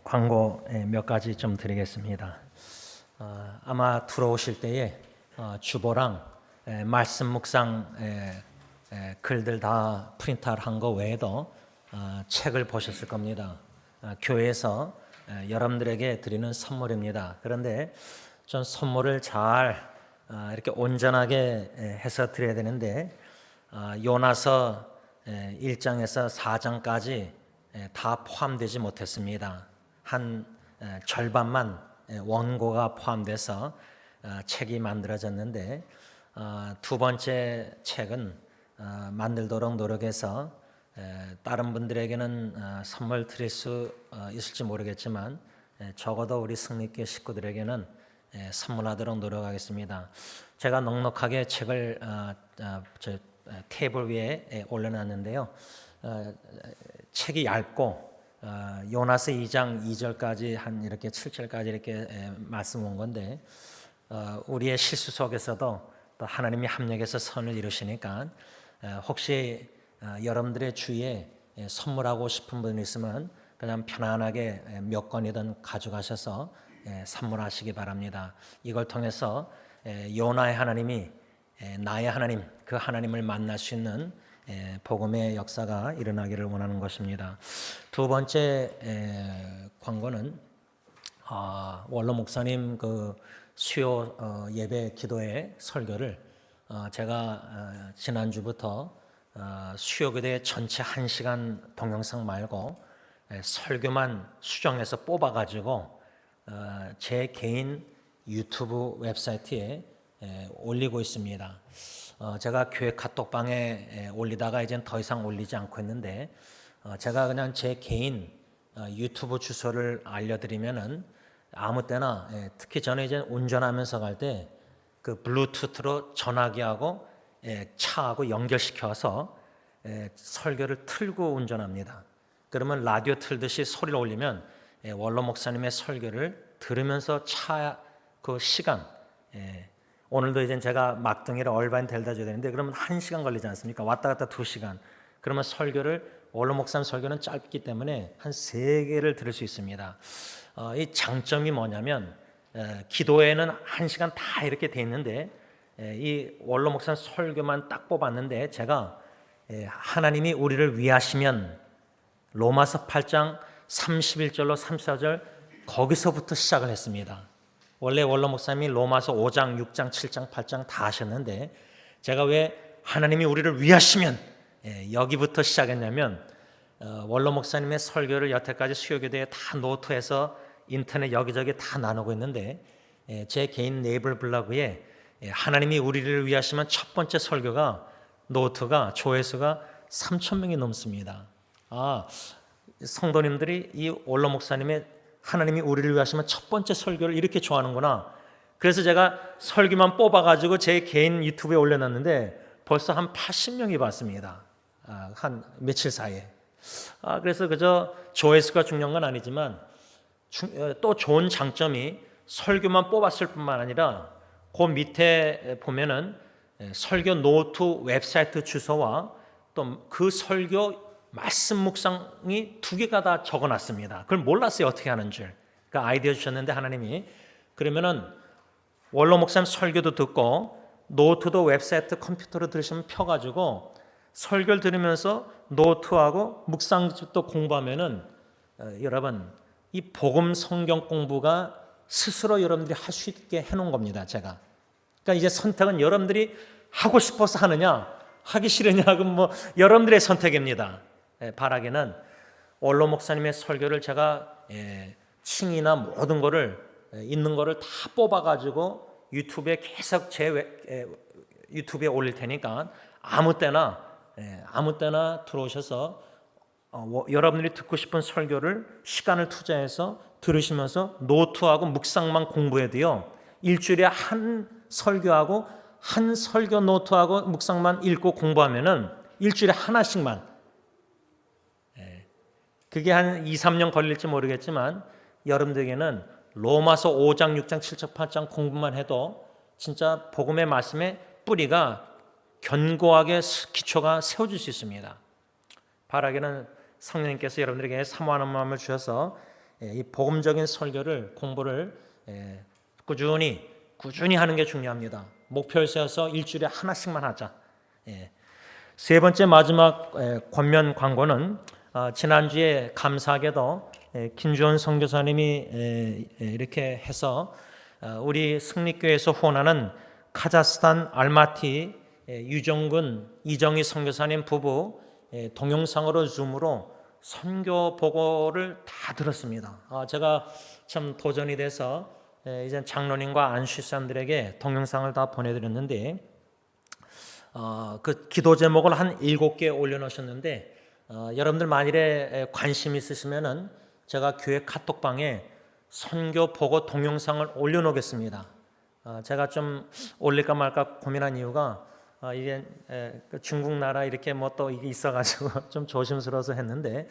광고 몇 가지 좀 드리겠습니다. 아마 들어오실 때에 주보랑 말씀 묵상 글들 다 프린트한 거 외에도 책을 보셨을 겁니다. 교회에서 여러분들에게 드리는 선물입니다. 그런데 좀 선물을 잘 이렇게 온전하게 해서 드려야 되는데 요나서 1장에서 4장까지 다 포함되지 못했습니다. 한 절반만 원고가 포함돼서 책이 만들어졌는데 두 번째 책은 만들도록 노력해서 다른 분들에게는 선물 드릴 수 있을지 모르겠지만 적어도 우리 승리교회 식구들에게는 선물하도록 노력하겠습니다. 제가 넉넉하게 책을 저 테이블 위에 올려놨는데요. 책이 얇고 요나서 2장 2절까지 한 이렇게 7절까지 이렇게 말씀 온 건데 우리의 실수 속에서도 또 하나님이 합력해서 선을 이루시니까 혹시 여러분들의 주위에 선물하고 싶은 분 있으면 그냥 편안하게 몇 권이든 가져가셔서 선물하시기 바랍니다. 이걸 통해서 요나의 하나님이 나의 하나님, 그 하나님을 만날 수 있는 복음의 역사가 일어나기를 원하는 것입니다. 두 번째 광고는 원로 목사님 그 수요 예배 기도회 설교를 제가 지난주부터 수요교대 전체 1시간 동영상 말고 설교만 수정해서 뽑아가지고 제 개인 유튜브 웹사이트에 올리고 있습니다. 제가 교회 카톡방에 올리다가 이젠 더 이상 올리지 않고 있는데 제가 그냥 제 개인 유튜브 주소를 알려드리면은 아무 때나 특히 저는 이제 운전하면서 갈 때 그 블루투스로 전화기하고 차하고 연결시켜서 설교를 틀고 운전합니다. 그러면 라디오 틀듯이 소리를 올리면 원로 목사님의 설교를 들으면서 차 그 시간 오늘도 이제 제가 막둥이를 얼바인 데려다 줘야 되는데 그러면 1시간 걸리지 않습니까? 왔다 갔다 2시간. 그러면 설교를 원로 목사님 설교는 짧기 때문에 한 3개를 들을 수 있습니다. 이 장점이 뭐냐면 기도회는 1시간 다 이렇게 돼 있는데 이 원로 목사님 설교만 딱 뽑았는데 제가 하나님이 우리를 위하시면 로마서 8장 31절로 34절 거기서부터 시작을 했습니다. 원래 원로 목사님이 로마서 5장, 6장, 7장, 8장 다 하셨는데 제가 왜 하나님이 우리를 위하시면 여기부터 시작했냐면 원로 목사님의 설교를 여태까지 수요교대에 다 노트해서 인터넷 여기저기 다 나누고 있는데 제 개인 네이버 블로그에 하나님이 우리를 위하시면 첫 번째 설교가 노트가 조회수가 3,000명이 넘습니다. 성도님들이 이 원로 목사님의 하나님이 우리를 위하시면 첫 번째 설교를 이렇게 좋아하는구나. 그래서 제가 설교만 뽑아가지고 제 개인 유튜브에 올려놨는데 벌써 한 80명이 봤습니다. 한 며칠 사이에. 그래서 그저 조회수가 중요한 건 아니지만 또 좋은 장점이 설교만 뽑았을 뿐만 아니라 그 밑에 보면은 설교 노트 웹사이트 주소와 또 그 설교 말씀 묵상이 2개가 다 적어놨습니다. 그걸 몰랐어요 어떻게 하는 줄. 그러니까 아이디어 주셨는데 하나님이 그러면은 원로 목사님 설교도 듣고 노트도 웹사이트 컴퓨터로 들으시면 펴가지고 설교를 들으면서 노트하고 묵상집도 공부하면은 여러분 이 복음 성경 공부가 스스로 여러분들이 할 수 있게 해놓은 겁니다. 제가. 그러니까 이제 선택은 여러분들이 하고 싶어서 하느냐 하기 싫으냐 그건 뭐 여러분들의 선택입니다. 바라기는 원로 목사님의 설교를 제가 칭이나 모든 거를 있는 거를 다 뽑아가지고 유튜브에 계속 제 유튜브에 올릴 테니까 아무 때나 들어오셔서 여러분들이 듣고 싶은 설교를 시간을 투자해서 들으시면서 노트하고 묵상만 공부해도요 일주일에 한 설교하고 한 설교 노트하고 묵상만 읽고 공부하면은 일주일에 하나씩만 그게 한 2, 3년 걸릴지 모르겠지만 여러분들에게는 로마서 5장, 6장, 7장, 8장 공부만 해도 진짜 복음의 말씀의 뿌리가 견고하게 기초가 세워질 수 있습니다. 바라기는 성령님께서 여러분들에게 사모하는 마음을 주셔서 이 복음적인 설교를 공부를 꾸준히 하는 게 중요합니다. 목표를 세워서 일주일에 하나씩만 하자. 세 번째 마지막 권면 광고는 지난주에 감사하게도 김주원 선교사님이 이렇게 해서 우리 승리교회에서 후원하는 카자흐스탄 알마티 유정근 이정희 선교사님 부부 동영상으로 줌으로 선교 보고를 다 들었습니다. 제가 참 도전이 돼서 이제 장로님과 안수사님들에게 동영상을 다 보내드렸는데 그 기도 제목을 한 7개 올려놓으셨는데 여러분들 만일에 관심 있으시면은 제가 교회 카톡방에 선교 보고 동영상을 올려놓겠습니다. 제가 좀 올릴까 말까 고민한 이유가 이게 중국 나라 이렇게 뭐 또 이게 있어가지고 좀 조심스러워서 했는데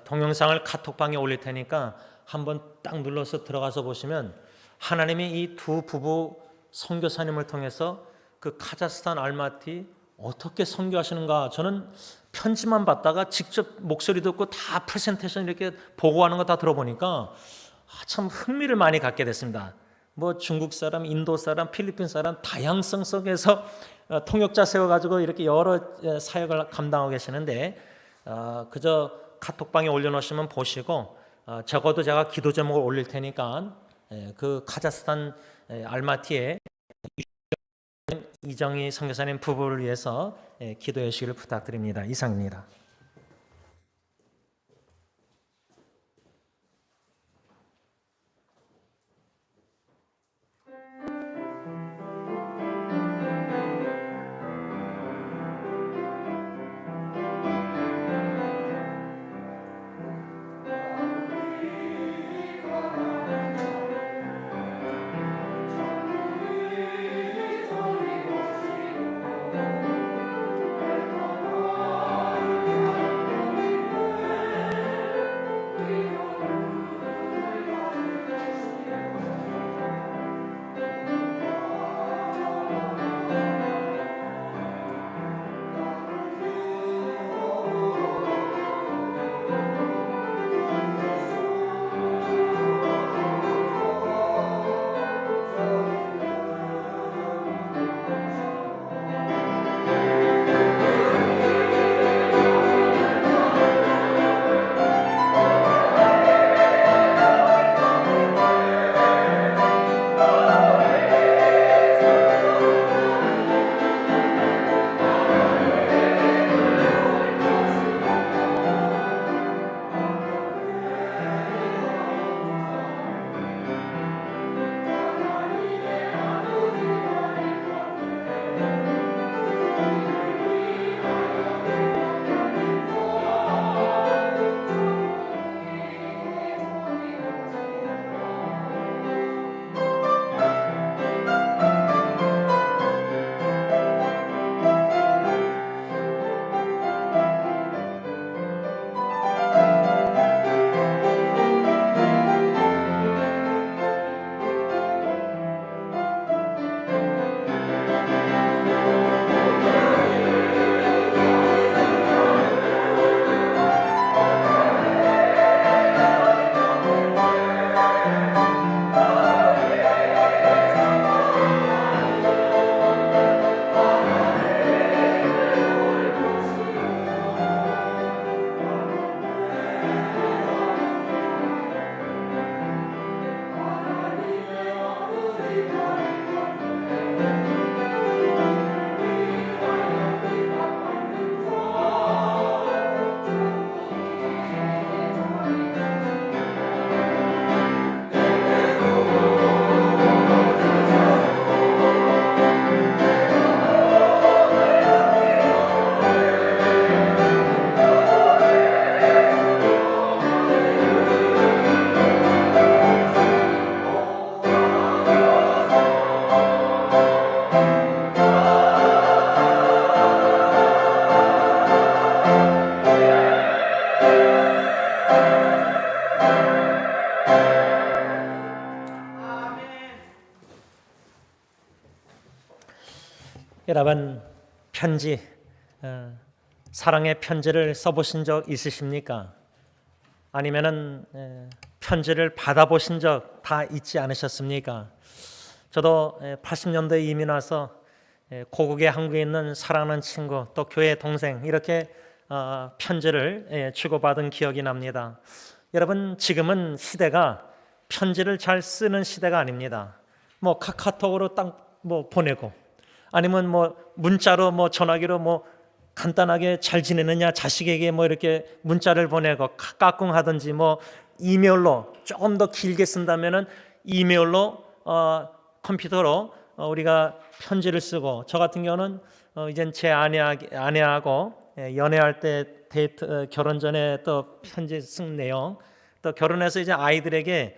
동영상을 카톡방에 올릴 테니까 한번 딱 눌러서 들어가서 보시면 하나님이 이 두 부부 선교사님을 통해서 그 카자흐스탄 알마티 어떻게 선교하시는가, 저는 편지만 받다가 직접 목소리 듣고 다 프레젠테이션 이렇게 보고하는 거 다 들어보니까 참 흥미를 많이 갖게 됐습니다. 뭐 중국 사람, 인도 사람, 필리핀 사람 다양성 속에서 통역자 세워가지고 이렇게 여러 사역을 감당하고 계시는데 그저 카톡방에 올려놓으시면 보시고 적어도 제가 기도 제목을 올릴 테니까 그 카자흐스탄 알마티에 이정희 선교사님 부부를 위해서 기도해 주시기를 부탁드립니다. 이상입니다. 여러분, 편지, 사랑의 편지를 써보신 적 있으십니까? 아니면은 편지를 받아보신 적 다 있지 않으셨습니까? 저도 80년도에 이민 와서 고국의 한국에 있는 사랑하는 친구, 또 교회 동생 이렇게 편지를 주고받은 기억이 납니다. 여러분, 지금은 시대가 편지를 잘 쓰는 시대가 아닙니다. 뭐 카카오톡으로 딱 뭐 보내고, 아니면 뭐 문자로 뭐 전화기로 뭐 간단하게 잘 지내느냐, 자식에게 뭐 이렇게 문자를 보내고 까꿍하든지, 뭐 이메일로 조금 더 길게 쓴다면은 이메일로 컴퓨터로 우리가 편지를 쓰고, 저 같은 경우는 이젠 제 아내하고 연애할 때 데이트, 결혼 전에 또 편지 쓴 내용, 또 결혼해서 이제 아이들에게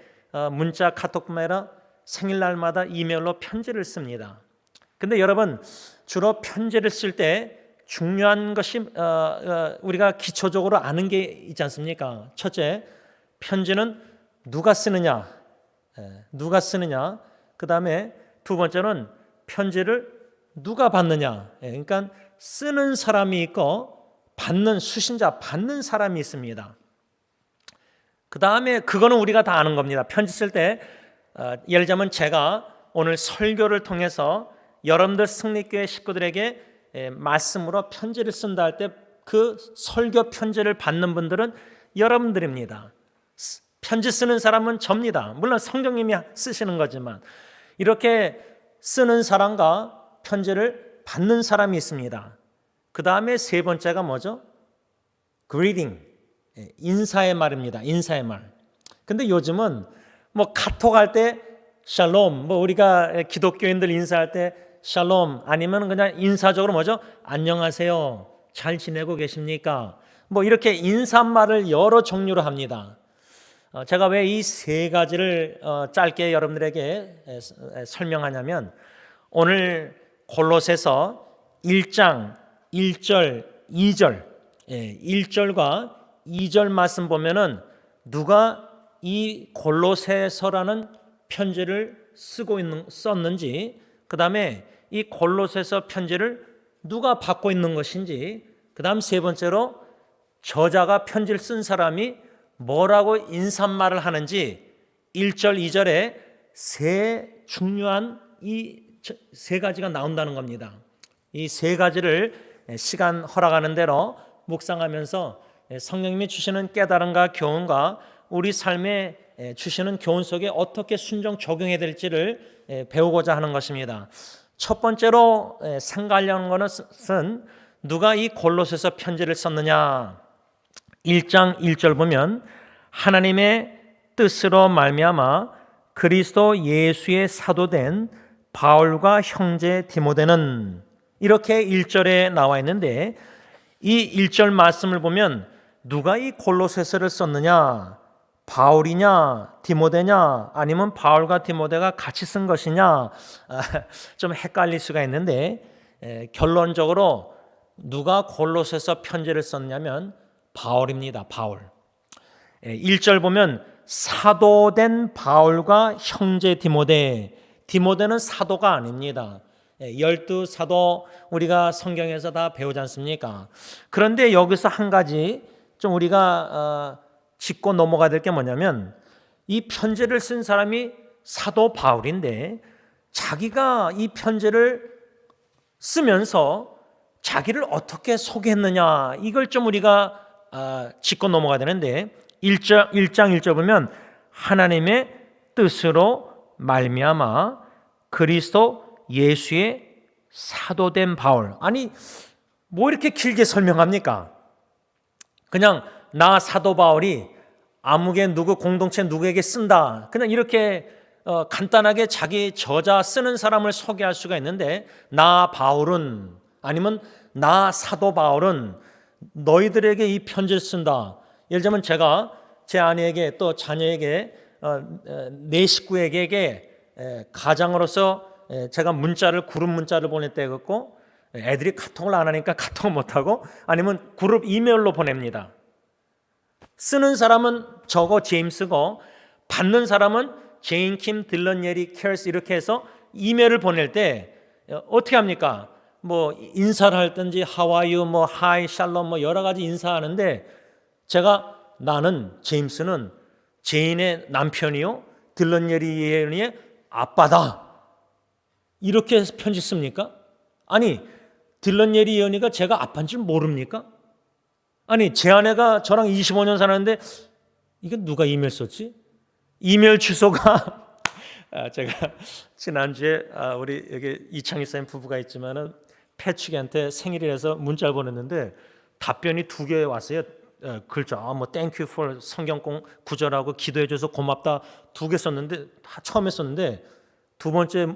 문자 카톡뿐만 아니라 생일날마다 이메일로 편지를 씁니다. 근데 여러분, 주로 편지를 쓸 때 중요한 것이 우리가 기초적으로 아는 게 있지 않습니까? 첫째, 편지는 누가 쓰느냐, 그 다음에 두 번째는 편지를 누가 받느냐. 그러니까 쓰는 사람이 있고 수신자, 받는 사람이 있습니다. 그 다음에 그거는 우리가 다 아는 겁니다. 편지 쓸 때 예를 들자면 제가 오늘 설교를 통해서 여러분들 승리교회 식구들에게 말씀으로 편지를 쓴다 할 때 그 설교 편지를 받는 분들은 여러분들입니다. 편지 쓰는 사람은 접니다. 물론 성령님이 쓰시는 거지만 이렇게 쓰는 사람과 편지를 받는 사람이 있습니다. 그 다음에 세 번째가 뭐죠? greeting, 인사의 말입니다. 인사의 말. 근데 요즘은 뭐 카톡 할 때 샬롬, 뭐 우리가 기독교인들 인사할 때 샬롬, 아니면 그냥 인사적으로 뭐죠? 안녕하세요, 잘 지내고 계십니까? 뭐 이렇게 인사말을 여러 종류로 합니다. 제가 왜 이 세 가지를 짧게 여러분들에게 설명하냐면, 오늘 골로새서 1장 1절 2절 1절과 2절 말씀 보면은 누가 이 골로새서라는 편지를 썼는지, 그 다음에 이 골로새서 편지를 누가 받고 있는 것인지, 그 다음 세 번째로 저자가 편지를 쓴 사람이 뭐라고 인사말을 하는지 1절 2절에 세 중요한 이 세 가지가 나온다는 겁니다. 이 세 가지를 시간 허락하는 대로 묵상하면서 성령님이 주시는 깨달음과 교훈과 우리 삶에 주시는 교훈 속에 어떻게 순종 적용해야 될지를 배우고자 하는 것입니다. 첫 번째로 생각하려는 것은 누가 이 골로새서 편지를 썼느냐. 1장 1절 보면 하나님의 뜻으로 말미암아 그리스도 예수의 사도된 바울과 형제 디모데는, 이렇게 1절에 나와 있는데, 이 1절 말씀을 보면 누가 이 골로새서를 썼느냐, 바울이냐 디모데냐, 아니면 바울과 디모데가 같이 쓴 것이냐, 좀 헷갈릴 수가 있는데 결론적으로 누가 골로새서 편지를 썼냐면 바울입니다. 바울. 1절 보면 사도된 바울과 형제 디모데, 디모데는 사도가 아닙니다. 12사도 우리가 성경에서 다 배우지 않습니까? 그런데 여기서 한 가지 좀 우리가 짚고 넘어가야 될 게 뭐냐면, 이 편지를 쓴 사람이 사도 바울인데 자기가 이 편지를 쓰면서 자기를 어떻게 소개했느냐, 이걸 좀 우리가 짚고 넘어가야 되는데, 1장 1절 보면 하나님의 뜻으로 말미암아 그리스도 예수의 사도된 바울. 아니 뭐 이렇게 길게 설명합니까? 그냥 나 사도 바울이 아무개 누구 공동체 누구에게 쓴다, 그냥 이렇게 간단하게 자기 저자 쓰는 사람을 소개할 수가 있는데, 나 바울은, 아니면 나 사도 바울은 너희들에게 이 편지를 쓴다. 예를 들면 제가 제 아내에게 또 자녀에게 내 식구에게 가장으로서 제가 그룹 문자를 보냈다 그랬고, 애들이 카톡을 안 하니까 카톡을 못하고, 아니면 그룹 이메일로 보냅니다. 쓰는 사람은 저거 제임스고, 받는 사람은 제인, 킴, 딜런, 예리, 캐러스, 이렇게 해서 이메일을 보낼 때 어떻게 합니까? 뭐 인사를 할든지 하와이유, 뭐 하이, 샬롬, 뭐 여러 가지 인사하는데, 나는 제임스는 제인의 남편이요, 딜런, 예리의 아빠다, 이렇게 해서 편지 씁니까? 아니 딜런, 예리, 예언이가 제가 아빠인 줄 모릅니까? 아니 제 아내가 저랑 25년 살았는데 이게 누가 이메일 썼지? 이메일 주소가 제가 지난주에 우리 여기 이창희 쌤 부부가 있지만은 패축이한테 생일이라서 문자를 보냈는데 답변이 2개 왔어요. 글자 뭐 thank you for 성경 구절하고 기도해줘서 고맙다 2개 썼는데 처음에 썼는데 두 번째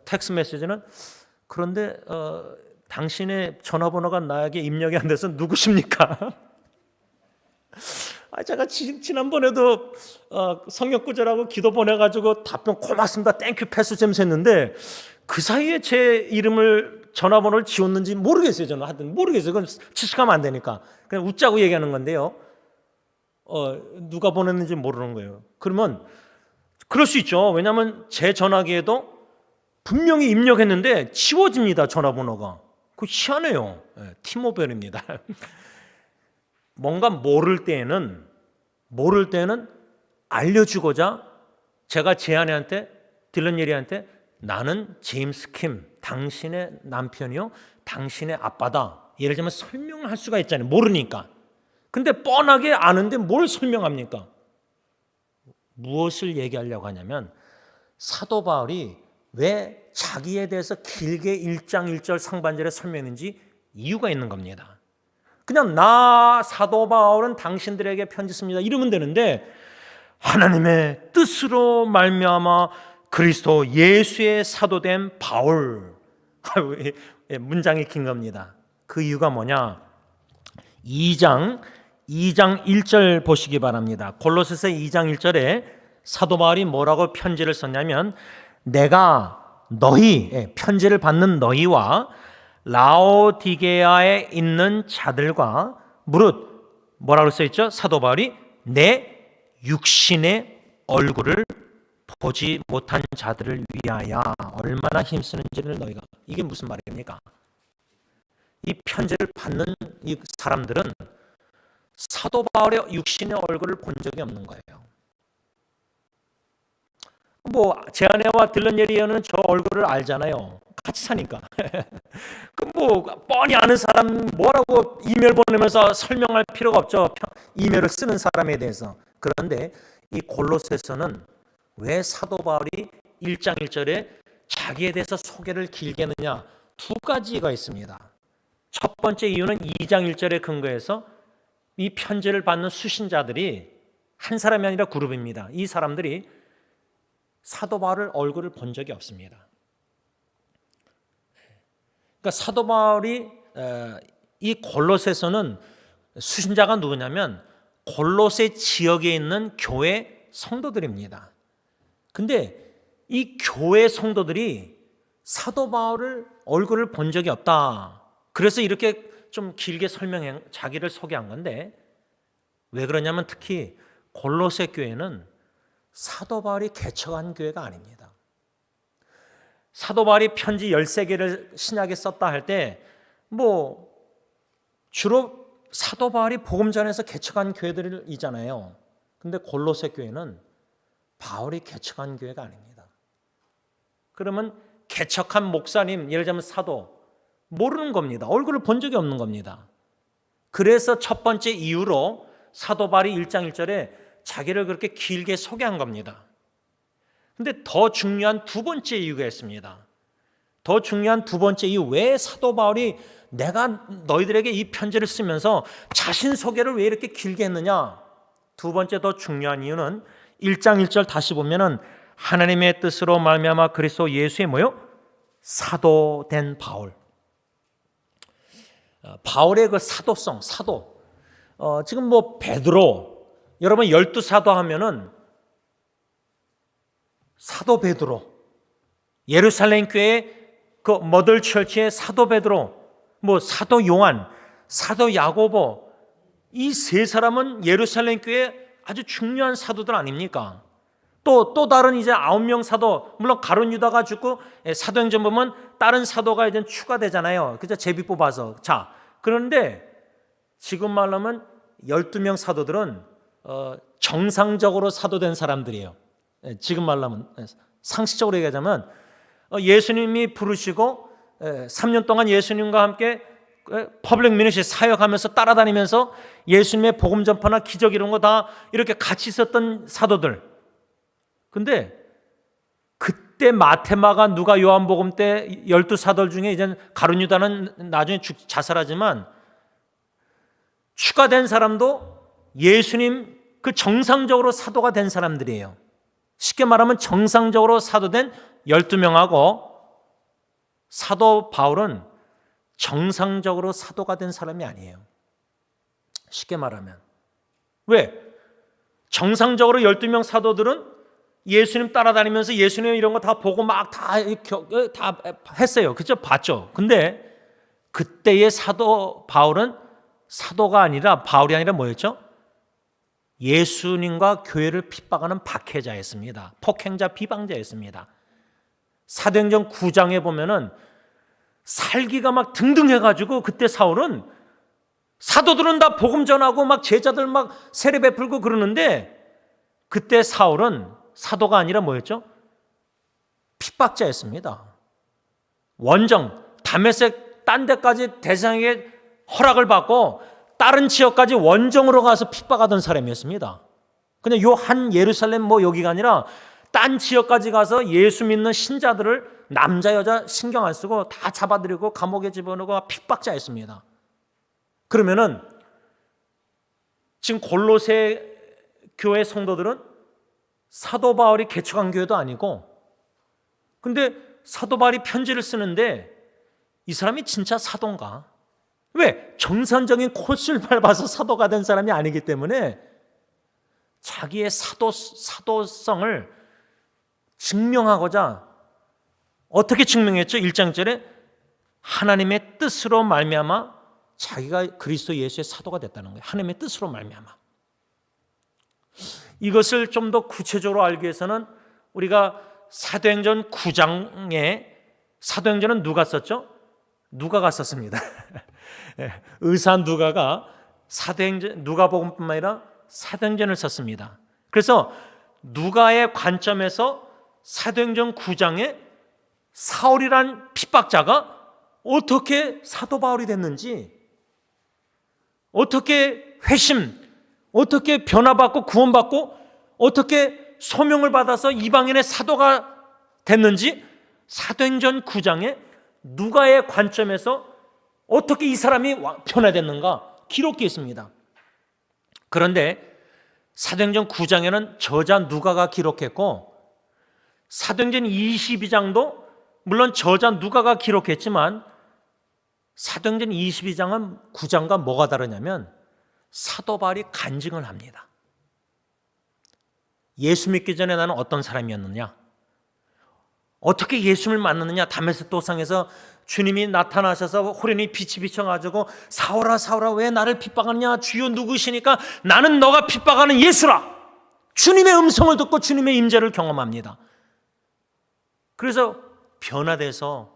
텍스트 메시지는 그런데 당신의 전화번호가 나에게 입력이 안 돼서 누구십니까? 제가 지난번에도 성경 구절하고 기도 보내가지고 답변 고맙습니다 땡큐 패스 잼 했는데 그 사이에 제 이름을 전화번호를 지웠는지 모르겠어요. 저는 하여튼 모르겠어요. 그건 취식하면 안 되니까 그냥 웃자고 얘기하는 건데요. 누가 보냈는지 모르는 거예요. 그러면 그럴 수 있죠. 왜냐하면 제 전화기에도 분명히 입력했는데 지워집니다. 전화번호가. 그거 희한해요. 티모벨입니다. 뭔가 모를 때에는 알려주고자 제가 제 아내한테 딜런 예리한테 나는 제임스 킴 당신의 남편이요 당신의 아빠다 예를 들면 설명을 할 수가 있잖아요. 모르니까. 근데 뻔하게 아는데 뭘 설명합니까? 무엇을 얘기하려고 하냐면 사도 바울이 왜 자기에 대해서 길게 1장 1절 상반절에 설명했는지 이유가 있는 겁니다. 그냥 나 사도 바울은 당신들에게 편지 씁니다 이러면 되는데 하나님의 뜻으로 말미암아 그리스도 예수의 사도된 바울 문장이 긴 겁니다. 그 이유가 뭐냐? 2장 1절 보시기 바랍니다. 골로새서 2장 1절에 사도 바울이 뭐라고 편지를 썼냐면 내가 너희 편지를 받는 너희와 라오디게아에 있는 자들과 무릇 뭐라고 써있죠? 사도 바울이 내 육신의 얼굴을 보지 못한 자들을 위하여 얼마나 힘쓰는지를 너희가 이게 무슨 말입니까? 이 편지를 받는 이 사람들은 사도 바울의 육신의 얼굴을 본 적이 없는 거예요. 뭐 제 아내와 딜런 예리언은 저 얼굴을 알잖아요. 같이 사니까. 그 뭐 뻔히 아는 사람 뭐라고 이메일 보내면서 설명할 필요가 없죠. 이메일을 쓰는 사람에 대해서. 그런데 이 골로새서는 왜 사도 바울이 1장 1절에 자기에 대해서 소개를 길게 했느냐? 2가지가 있습니다. 첫 번째 이유는 2장 1절에 근거해서 이 편지를 받는 수신자들이 한 사람이 아니라 그룹입니다. 이 사람들이 사도 바울의 얼굴을 본 적이 없습니다. 그러니까 사도 바울이 이 골로새서는 수신자가 누구냐면 골로새 지역에 있는 교회 성도들입니다. 근데 이 교회 성도들이 사도 바울을 얼굴을 본 적이 없다. 그래서 이렇게 좀 길게 설명해 자기를 소개한 건데 왜 그러냐면 특히 골로새 교회는 사도 바울이 개척한 교회가 아닙니다. 사도 바울이 편지 13개를 신약에 썼다 할 때 뭐 주로 사도 바울이 복음 전해서 개척한 교회들이잖아요. 근데 골로새 교회는 바울이 개척한 교회가 아닙니다. 그러면 개척한 목사님, 예를 들면 사도 모르는 겁니다. 얼굴을 본 적이 없는 겁니다. 그래서 첫 번째 이유로 사도 바울이 1장 1절에 자기를 그렇게 길게 소개한 겁니다. 근데 더 중요한 2번째 이유가 있습니다. 더 중요한 2번째 이유, 왜 사도 바울이 내가 너희들에게 이 편지를 쓰면서 자신 소개를 왜 이렇게 길게 했느냐? 2번째 더 중요한 이유는 1장 1절 다시 보면은 하나님의 뜻으로 말미암아 그리스도 예수의 뭐요? 사도된 바울. 바울의 그 사도성, 사도. 지금 뭐 베드로, 여러분 12사도 하면은 사도 베드로, 예루살렘 교회 그 머들 철치의 사도 베드로, 뭐 사도 요한, 사도 야고보, 이 세 사람은 예루살렘 교회 아주 중요한 사도들 아닙니까? 또 다른 이제 9명 사도, 물론 가룟 유다가 죽고 사도행전 보면 다른 사도가 이제 추가되잖아요. 그죠? 제비 뽑아서. 자, 그런데 지금 말하면 12명 사도들은 정상적으로 사도된 사람들이에요. 지금 말하면 상식적으로 얘기하자면 예수님이 부르시고 3년 동안 예수님과 함께 퍼블릭 미니스트리 사역하면서 따라다니면서 예수님의 복음 전파나 기적 이런 거 다 이렇게 같이 있었던 사도들. 근데 그때 마테마가 누가 요한복음 때 12사도 중에 이제 가룟 유다는 나중에 자살하지만 추가된 사람도 예수님 그 정상적으로 사도가 된 사람들이에요. 쉽게 말하면 정상적으로 사도된 12명하고 사도 바울은 정상적으로 사도가 된 사람이 아니에요. 쉽게 말하면. 왜? 정상적으로 12명 사도들은 예수님 따라다니면서 예수님 이런 거 다 보고 막 다 했어요. 그죠? 봤죠. 근데 그때의 사도 바울은 사도가 아니라 바울이 아니라 뭐였죠? 예수님과 교회를 핍박하는 박해자였습니다. 폭행자, 비방자였습니다. 사도행전 9장에 보면은 살기가 막 등등해가지고 그때 사울은 사도들은 다 복음 전하고 막 제자들 막 세례 베풀고 그러는데 그때 사울은 사도가 아니라 뭐였죠? 핍박자였습니다. 원정, 다메섹 딴 데까지 대상에게 허락을 받고 다른 지역까지 원정으로 가서 핍박하던 사람이었습니다. 근데 요 한 예루살렘 뭐 여기가 아니라 딴 지역까지 가서 예수 믿는 신자들을 남자 여자 신경 안 쓰고 다 잡아들이고 감옥에 집어넣고 핍박자였습니다. 그러면은 지금 골로새 교회 성도들은 사도 바울이 개척한 교회도 아니고, 근데 사도 바울이 편지를 쓰는데 이 사람이 진짜 사도인가? 왜? 정상적인 코스를 밟아서 사도가 된 사람이 아니기 때문에 자기의 사도성을 증명하고자 어떻게 증명했죠? 1장절에 하나님의 뜻으로 말미암아 자기가 그리스도 예수의 사도가 됐다는 거예요. 하나님의 뜻으로 말미암아. 이것을 좀 더 구체적으로 알기 위해서는 우리가 사도행전 9장에, 사도행전은 누가 썼죠? 누가가 썼습니다. 의사 누가가 사도행전, 누가복음뿐만 아니라 사도행전을 썼습니다. 그래서 누가의 관점에서 사도행전 9장에 사울이란 핍박자가 어떻게 사도 바울이 됐는지, 어떻게 회심, 어떻게 변화받고 구원받고 어떻게 소명을 받아서 이방인의 사도가 됐는지 사도행전 9장에 누가의 관점에서 어떻게 이 사람이 변화됐는가 기록되어 있습니다. 그런데 사도행전 9장에는 저자 누가가 기록했고 사도행전 22장도 물론 저자 누가가 기록했지만 사도행전 22장은 9장과 뭐가 다르냐면 사도 바울이 간증을 합니다. 예수 믿기 전에 나는 어떤 사람이었느냐, 어떻게 예수를 만났느냐. 다메섹 도상에서 주님이 나타나셔서 호련히 빛이 비춰가지고 사울아 사울아 왜 나를 핍박하느냐, 주여 누구시니까 나는 너가 핍박하는 예수라. 주님의 음성을 듣고 주님의 임재를 경험합니다. 그래서 변화돼서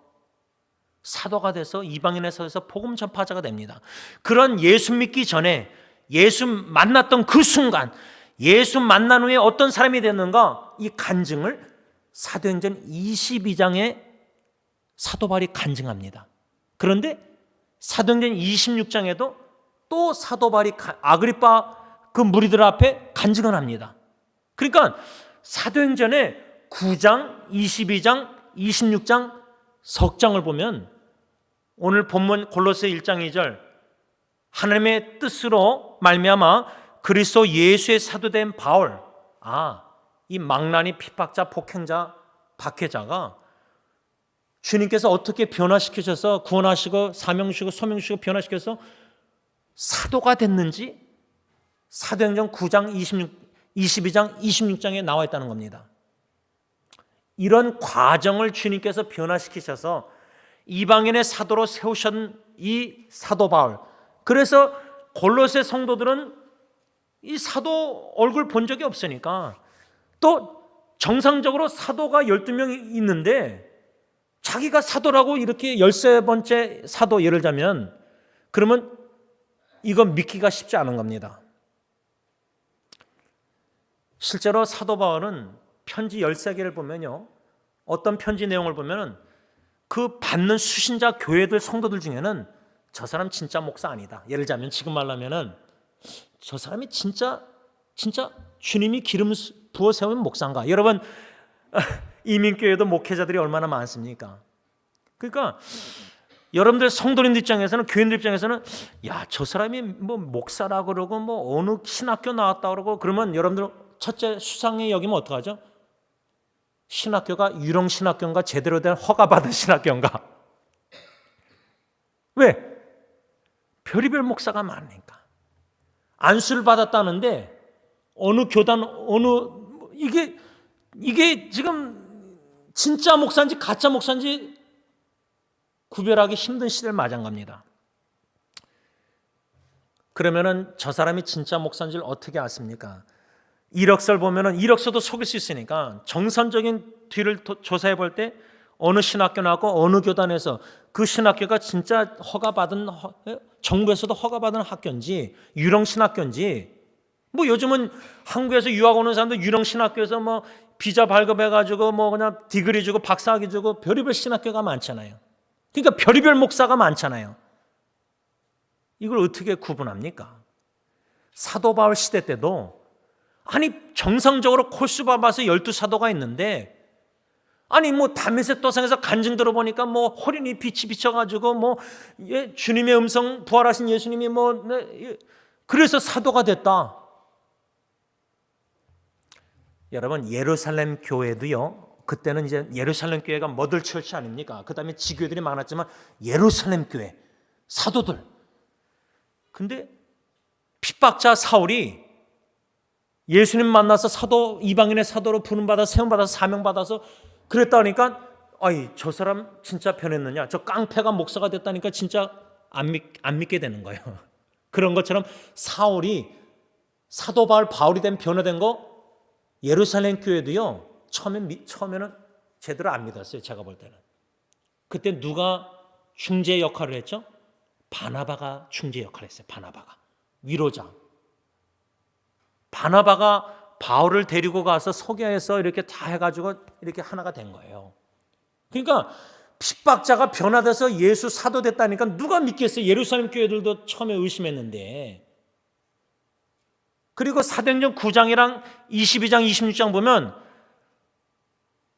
사도가 돼서 이방인에 서서 복음 전파자가 됩니다. 그런 예수 믿기 전에 예수 만났던 그 순간, 예수 만난 후에 어떤 사람이 됐는가, 이 간증을 사도행전 22장에 사도 바울이 간증합니다. 그런데 사도행전 26장에도 또 사도 바울이 아그리파 그 무리들 앞에 간증을 합니다. 그러니까 사도행전에 9장, 22장, 26장 석 장을 보면 오늘 본문 골로새 1장 2절 하나님의 뜻으로 말미암아 그리스도 예수의 사도된 바울, 이 망나니 핍박자, 폭행자, 박해자가 주님께서 어떻게 변화시키셔서 구원하시고 사명주시고 소명주시고 변화시켜서 사도가 됐는지 사도행전 9장 22장 26장에 나와 있다는 겁니다. 이런 과정을 주님께서 변화시키셔서 이방인의 사도로 세우신 이 사도 바울, 그래서 골로새 성도들은 이 사도 얼굴 본 적이 없으니까, 또 정상적으로 사도가 12명이 있는데 자기가 사도라고 이렇게 13번째 사도 예를 들자면, 그러면 이건 믿기가 쉽지 않은 겁니다. 실제로 사도 바울은 편지 13개를 보면요, 어떤 편지 내용을 보면은 그 받는 수신자 교회들 성도들 중에는 저 사람 진짜 목사 아니다, 예를 들자면 지금 말하면은 저 사람이 진짜 주님이 기름 부어 세운 목사인가. 여러분 이민교회도 목회자들이 얼마나 많습니까? 그러니까 여러분들 성도님들 입장에서는, 교인들 입장에서는 야, 저 사람이 뭐 목사라 그러고 뭐 어느 신학교 나왔다 그러고 그러면 여러분들 첫째 수상에 여기면 어떡하죠? 신학교가 유령 신학교인가 제대로 된 허가받은 신학교인가? 왜? 별의별 목사가 많으니까. 안수를 받았다는데 어느 교단 이게 지금 진짜 목사인지 가짜 목사인지 구별하기 힘든 시대를 맞은 겁니다. 그러면은 저 사람이 진짜 목사인지를 어떻게 아십니까? 이력서를 보면은 이력서도 속일 수 있으니까 정선적인 뒤를 조사해 볼 때 어느 신학교 나왔고 어느 교단에서 그 신학교가 진짜 허가받은, 정부에서도 허가받은 학교인지 유령 신학교인지, 뭐 요즘은 한국에서 유학 오는 사람들 유령 신학교에서 뭐 비자 발급해가지고 뭐 그냥 디그리 주고 박사학위 주고 별의별 신학교가 많잖아요. 그러니까 별의별 목사가 많잖아요. 이걸 어떻게 구분합니까? 사도 바울 시대 때도 아니 정상적으로 코스 밟아서 12사도가 있는데 아니 뭐 다메섹 도상에서 간증 들어보니까 뭐 호련히 빛이 비쳐가지고 뭐 주님의 음성 부활하신 예수님이 뭐 그래서 사도가 됐다. 여러분 예루살렘 교회도요. 그때는 이제 예루살렘 교회가 머들 철치 아닙니까? 그 다음에 지교들이 많았지만 예루살렘 교회 사도들. 근데 핍박자 사울이 예수님 만나서 사도, 이방인의 사도로 부름받아서 세움받아서 사명받아서 그랬다니까 아이 저 사람 진짜 변했느냐, 저 깡패가 목사가 됐다니까 진짜 안 믿게 되는 거예요. 그런 것처럼 사울이 사도 바울이 된 변화된 거 예루살렘 교회도요 처음에는 제대로 안 믿었어요. 제가 볼 때는. 그때 누가 중재 역할을 했죠? 바나바가 중재 역할을 했어요. 바나바가 위로자. 바나바가 바울을 데리고 가서 소개해서 이렇게 다 해가지고 이렇게 하나가 된 거예요. 그러니까 핍박자가 변화돼서 예수 사도 됐다니까 누가 믿겠어요? 예루살렘 교회들도 처음에 의심했는데. 그리고 사도행전 9장이랑 22장 26장 보면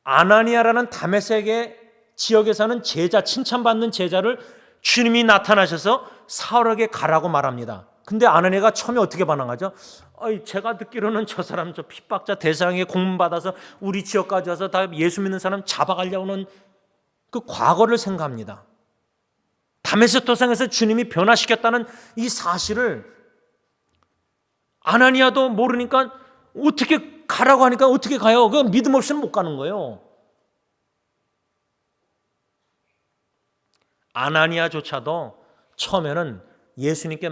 아나니아라는 다메섹의 지역에 사는 제자, 칭찬받는 제자를 주님이 나타나셔서 사울에게 가라고 말합니다. 근데 아나니아가 처음에 어떻게 반응하죠? 제가 듣기로는 저 사람 저 핍박자 대상에 공문받아서 우리 지역까지 와서 다 예수 믿는 사람 잡아가려고는 그 과거를 생각합니다. 다메섹 도상에서 주님이 변화시켰다는 이 사실을 아나니아도 모르니까 어떻게 가라고 하니까 어떻게 가요? 그 믿음 없이는 못 가는 거예요. 아나니아조차도 처음에는 예수님께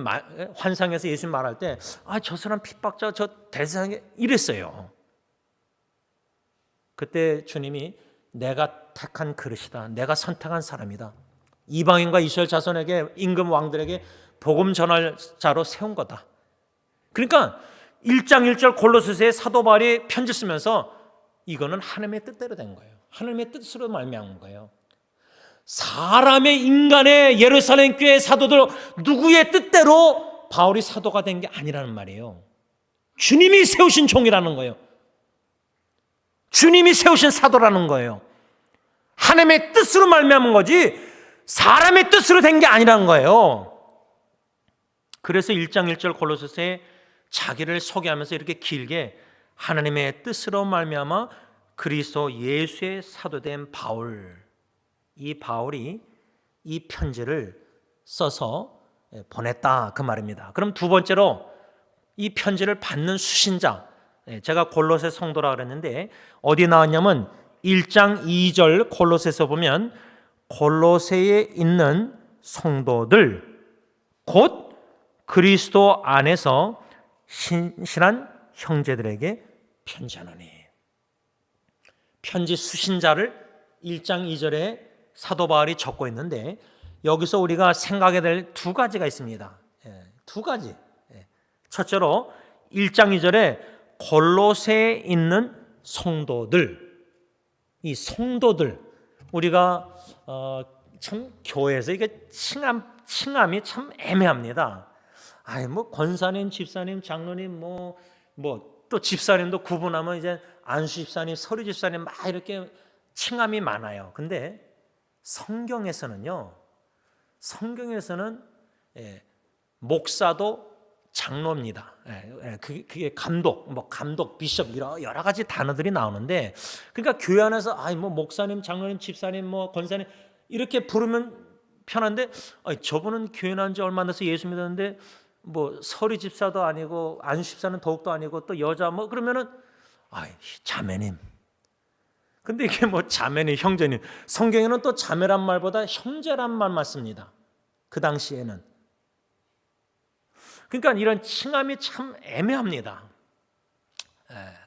환상에서 예수님 말할 때 저 사람 핍박자 저 대상에 이랬어요. 그때 주님이 내가 택한 그릇이다. 내가 선택한 사람이다. 이방인과 이스라엘 자손에게 임금 왕들에게 복음 전할 자로 세운 거다. 그러니까 1장 1절 골로새서에 사도 바울이 편지 쓰면서 이거는 하나님의 뜻대로 된 거예요. 하나님의 뜻으로 말미암은 거예요. 사람의 인간의 예루살렘 교회 사도들 누구의 뜻대로 바울이 사도가 된 게 아니라는 말이에요. 주님이 세우신 종이라는 거예요. 주님이 세우신 사도라는 거예요. 하나님의 뜻으로 말미암은 거지 사람의 뜻으로 된 게 아니라는 거예요. 그래서 1장 1절 골로새서에 자기를 소개하면서 이렇게 길게 하나님의 뜻으로 말미암아 그리스도 예수의 사도된 바울, 이 바울이 이 편지를 써서 보냈다 그 말입니다. 그럼 두 번째로 이 편지를 받는 수신자, 제가 골로새 성도라 그랬는데 어디 나왔냐면 1장 2절 골로새서 보면 골로새에 있는 성도들 곧 그리스도 안에서 신실한 형제들에게 편지하노니. 편지 수신자를 1장 2절에 사도 바울이 적고 있는데 여기서 우리가 생각해야 될 두 가지가 있습니다. 두 가지. 첫째로 1장 2절에 골로새에 있는 성도들, 이 성도들 우리가 참 교회에서 이게 칭함이 참 애매합니다. 뭐 권사님, 집사님, 장로님, 뭐 또 집사님도 구분하면 이제 안수 집사님, 서리 집사님 막 이렇게 칭함이 많아요. 근데 성경에서는 목사도 장로입니다. 그게 감독, 비숍 여러 가지 단어들이 나오는데, 그러니까 교회 안에서 뭐 목사님, 장로님, 집사님, 뭐 권사님 이렇게 부르면 편한데, 저분은 교회 나온 지 얼마 안 돼서 예수 믿었는데 뭐 서리 집사도 아니고 안수 집사는 더욱도 아니고 또 여자 뭐 그러면은 자매님. 근데 이게 뭐 자매님, 형제님. 성경에는 또 자매란 말보다 형제란 말만 씁니다. 그 당시에는. 그러니까 이런 칭함이 참 애매합니다.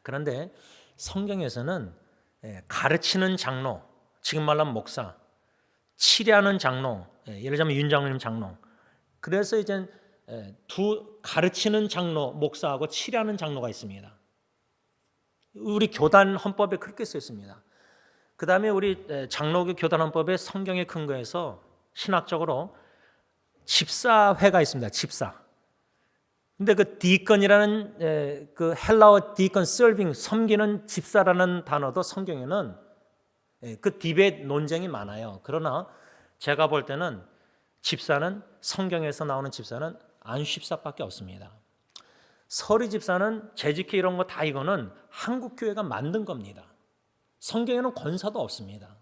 그런데 성경에서는 가르치는 장로, 지금 말하면 목사, 치료하는 장로, 예를 들자면 윤장로님 장로. 그래서 이제 두 가르치는 장로, 목사하고 치료하는 장로가 있습니다. 우리 교단 헌법에 그렇게 써 있습니다. 그 다음에 우리 장로교 교단 헌법의 성경에 근거해서 신학적으로 집사회가 있습니다. 집사. 근데 그 디건이라는 그 헬라어 디건 서빙, 섬기는 집사라는 단어도 성경에는 그 디베이트 논쟁이 많아요. 그러나 제가 볼 때는 집사는, 성경에서 나오는 집사는 안수 집사밖에 없습니다. 서리 집사는 재직회 이런 거 다 이거는 한국 교회가 만든 겁니다. 성경에는 권사도 없습니다.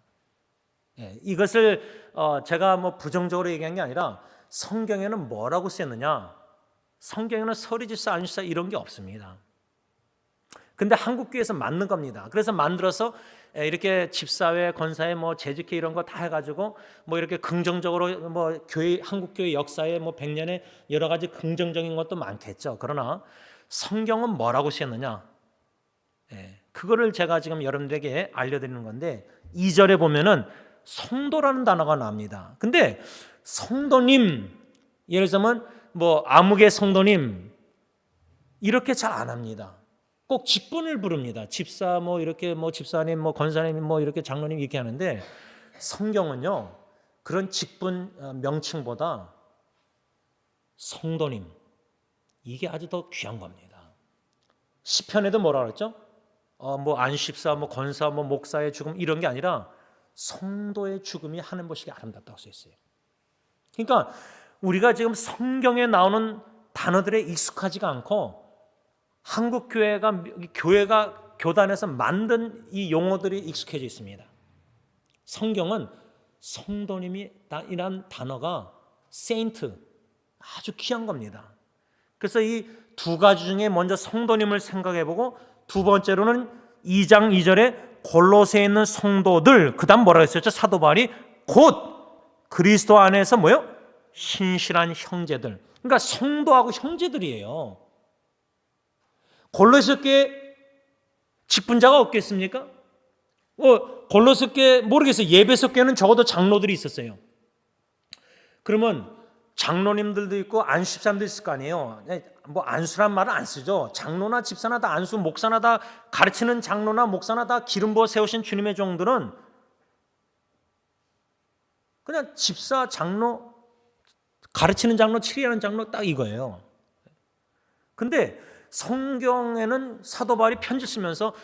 이것을 제가 뭐 부정적으로 얘기한 게 아니라 성경에는 뭐라고 쓰였느냐? 성경에는 서리 집사, 안수 집사 이런 게 없습니다. 근데 한국 교회에서 만든 겁니다. 그래서 만들어서 이렇게 집사회, 권사회, 뭐 재직회 이런 거 다 해가지고 뭐 이렇게 긍정적으로 뭐 교회, 한국 교회 역사에 뭐 100년에 여러 가지 긍정적인 것도 많겠죠. 그러나 성경은 뭐라고 쓰였느냐? 그거를 제가 지금 여러분들에게 알려드리는 건데 2절에 보면은 성도라는 단어가 나옵니다. 근데 성도님, 예를 들자면 뭐 아무개 성도님 이렇게 잘 안 합니다. 꼭 직분을 부릅니다. 집사 뭐 이렇게 뭐 집사님 뭐 권사님 뭐 이렇게 장로님 이렇게 하는데 성경은요 그런 직분 명칭보다 성도님 이게 아주 더 귀한 겁니다. 시편에도 뭐라 그랬죠? 뭐 안식사, 뭐 권사, 뭐 목사의 죽음 이런 게 아니라 성도의 죽음이 하늘 보시기에 아름답다고 써 있어요. 그러니까 우리가 지금 성경에 나오는 단어들에 익숙하지가 않고 한국 교회가 교단에서 만든 이 용어들이 익숙해져 있습니다. 성경은 성도님이란 단어가 세인트 아주 귀한 겁니다. 그래서 이 두 가지 중에 먼저 성도님을 생각해보고 두 번째로는 2장 2절에 골로새에 있는 성도들 그다음 뭐라고 했었죠? 사도 바울이 곧 그리스도 안에서 뭐요? 신실한 형제들. 그러니까 성도하고 형제들이에요. 골로새 교회 직분자가 없겠습니까? 골로새 교회 모르겠어요. 예배소 교회는 적어도 장로들이 있었어요. 그러면 장로님들도 있고 안수 집사님도 있을 거 아니에요. 뭐 안수란 말은 안 쓰죠. 장로나 집사나 다 안수, 목사나 다 가르치는 장로나 목사나 다 기름 부어 세우신 주님의 종들은 그냥 집사, 장로, 가르치는 장로, 치리하는 장로 딱 이거예요. 근데 성경에는 사도 바울이 편지 쓰면서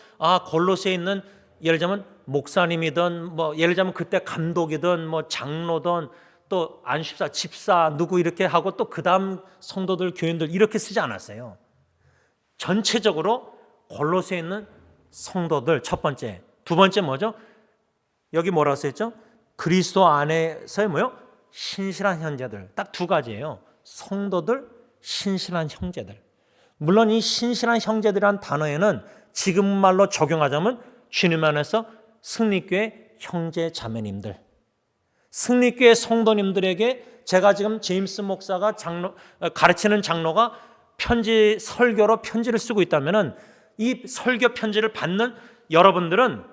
골로새에 있는 예를 들자면 목사님이든 뭐 예를 들자면 그때 감독이든 뭐 장로든 또 안식사, 집사 누구 이렇게 하고 또 그다음 성도들, 교인들 이렇게 쓰지 않았어요. 전체적으로 골로새에 있는 성도들 첫 번째, 두 번째 뭐죠? 여기 뭐라고 써있죠? 그리스도 안에서의 뭐요? 신실한 형제들. 딱 두 가지예요. 성도들, 신실한 형제들. 물론 이 신실한 형제들이란 단어에는 지금 말로 적용하자면 주님 안에서 승리교회 형제 자매님들, 승리교회 성도님들에게 제가 지금 제임스 목사가 가르치는 장로가 설교로 편지를 쓰고 있다면은 이 설교 편지를 받는 여러분들은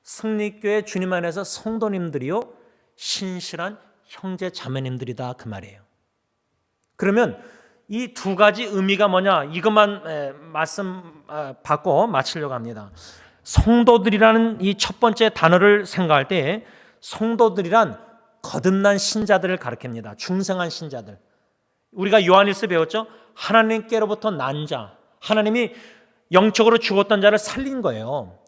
승리교회 주님 안에서 성도님들이요 신실한 형제 자매님들이다 그 말이에요. 그러면 이 두 가지 의미가 뭐냐 이것만 말씀 받고 마치려고 합니다. 성도들이라는 이 첫 번째 단어를 생각할 때 성도들이란 거듭난 신자들을 가리킵니다. 중생한 신자들. 우리가 요한일서 배웠죠? 하나님께로부터 난 자. 하나님이 영적으로 죽었던 자를 살린 거예요.